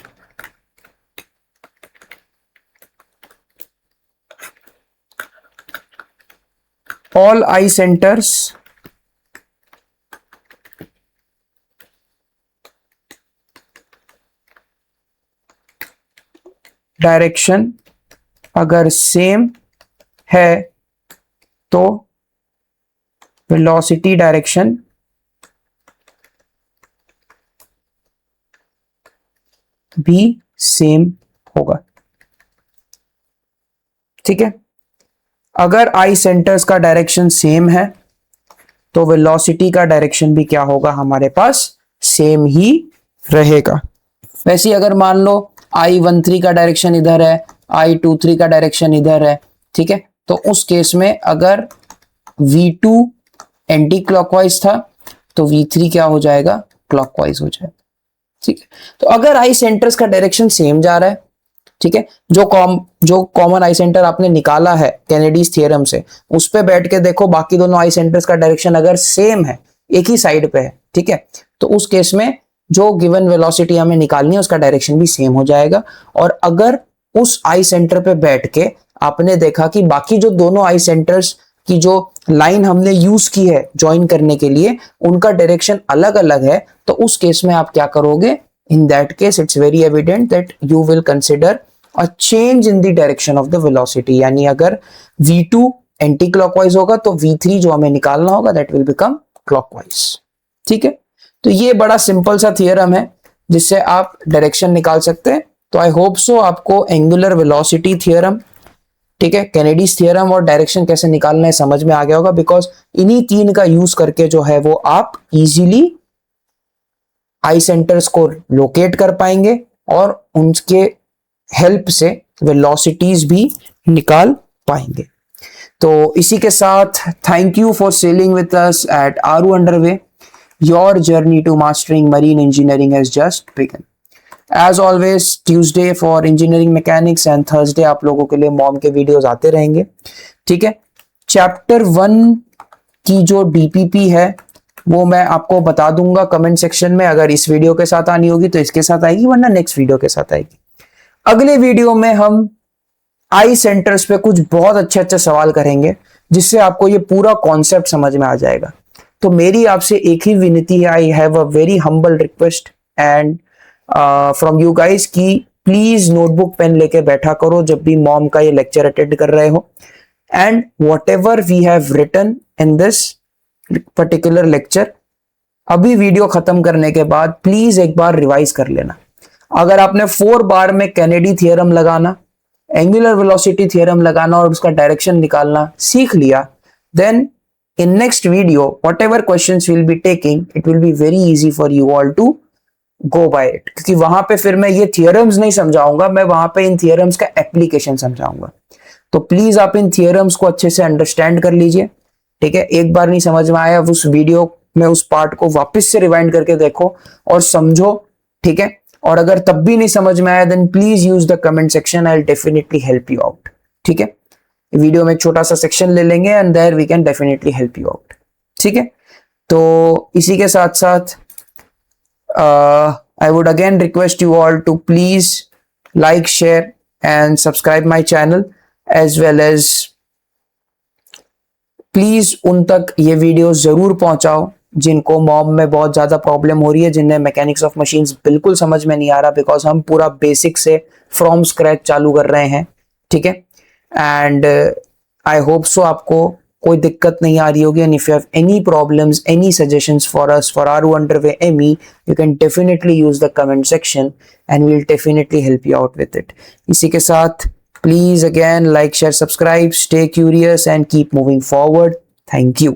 all eye centers direction अगर सेम है तो वेलोसिटी डायरेक्शन भी सेम होगा। ठीक है, अगर आई सेंटर्स का डायरेक्शन सेम है तो वेलोसिटी का डायरेक्शन भी क्या होगा, हमारे पास सेम ही रहेगा। वैसे अगर मान लो I13 का डायरेक्शन इधर है, I23 का डायरेक्शन इधर है, ठीक है, तो उस केस में अगर V2 एंटी क्लॉकवाइज था तो V3 क्या हो जाएगा, क्लॉकवाइज हो जाएगा। ठीक है, तो अगर आई सेंटर्स का डायरेक्शन सेम जा रहा है, ठीक है, जो कॉमन आई सेंटर आपने निकाला है कैनेडीज थ्योरम से, उस पे बैठ के देखो बाकी दोनों आई सेंटर्स का डायरेक्शन अगर सेम है, एक ही साइड पे है, ठीक है, तो उस केस में जो गिवन वेलोसिटी हमें निकालनी है उसका डायरेक्शन भी सेम हो जाएगा। और अगर उस आई सेंटर पे बैठ के आपने देखा कि बाकी जो दोनों आई सेंटर्स की जो लाइन हमने यूज की है ज्वाइन करने के लिए, उनका डायरेक्शन अलग अलग है, तो उस केस में आप क्या करोगे, in that case it's very evident that you will consider a change in the direction of the velocity. यानी अगर V2 एंटी क्लॉकवाइज होगा तो V3 जो हमें निकालना होगा दैट विल बिकम क्लॉकवाइज। ठीक है, तो ये बड़ा सिंपल सा थियरम है जिससे आप डायरेक्शन निकाल सकते हैं। तो आई होप सो आपको एंगुलर वेलोसिटी थियरम, ठीक है, कैनेडीज थियरम और डायरेक्शन कैसे निकालना है समझ में आ गया होगा, बिकॉज इन्हीं तीन का यूज करके जो है वो आप इजीली आई सेंटर्स को लोकेट कर पाएंगे और उनके हेल्प से वेलोसिटीज भी निकाल पाएंगे। तो इसी के साथ thank you for sailing with us at Aaru underway. Your journey to mastering marine engineering has just begun. As always Tuesday for engineering mechanics and Thursday आप लोगों के लिए मॉम के वीडियोस आते रहेंगे। ठीक है, चैप्टर 1 की जो डीपीपी है वो मैं आपको बता दूंगा कमेंट सेक्शन में। अगर इस वीडियो के साथ आनी होगी तो इसके साथ आएगी, वरना नेक्स्ट वीडियो के साथ आएगी। अगले वीडियो में हम आई सेंटर्स पे कुछ बहुत अच्छे अच्छे सवाल करेंगे जिससे आपको ये पूरा कॉन्सेप्ट समझ में आ जाएगा। तो मेरी आपसे एक ही विनती है, I have a very humble request and from you guys कि प्लीज नोटबुक पेन लेके बैठा करो जब भी मॉम का ये लेक्चर अटेंड कर रहे हो, and whatever we have written in this particular lecture अभी वीडियो खत्म करने के बाद प्लीज एक बार रिवाइज कर लेना। अगर आपने 4 बार में कैनेडी थियरम लगाना, एंगुलर वेलोसिटी थियरम लगाना और उसका डायरेक्शन निकालना सीख लिया, then in next video whatever questions will be taking it will be very easy for you all to go by it. क्योंकि वहां पे फिर मैं ये थियरम्स नहीं समझाऊंगा, मैं वहां पे इन थियरम्स का एप्लीकेशन समझाऊंगा। तो प्लीज आप इन थियरम्स को अच्छे से अंडरस्टैंड कर लीजिए। ठीक है, एक बार नहीं समझ में आया उस वीडियो में उस पार्ट को वापस से रिवाइंड करके देखो और समझो। ठीक है, और अगर तब भी नहीं समझ में आया then please use the comment section, I will definitely help you out. ठीक है, वीडियो में एक छोटा सा सेक्शन ले लेंगे and there we can definitely help you out. ठीक है, तो इसी के साथ साथ I would again request you all to please like, share and subscribe my channel, as well as please उन तक ये वीडियो जरूर पहुंचाओ जिनको मॉम में बहुत ज्यादा प्रॉब्लम हो रही है, जिन्हें मैकेनिक्स ऑफ मशीन्स बिल्कुल समझ में नहीं आ रहा, बिकॉज हम पूरा बेसिक से फ्रॉम स्क्रैच चालू कर रहे हैं। ठीक है, एंड आई होप सो आपको कोई दिक्कत नहीं आ रही होगी, and if you have any problems, any suggestions for us for Aaru underway ME, you can definitely use the comment section and we will definitely help you out with it. इसी के साथ please again like, share, subscribe, stay curious and keep moving forward. Thank you.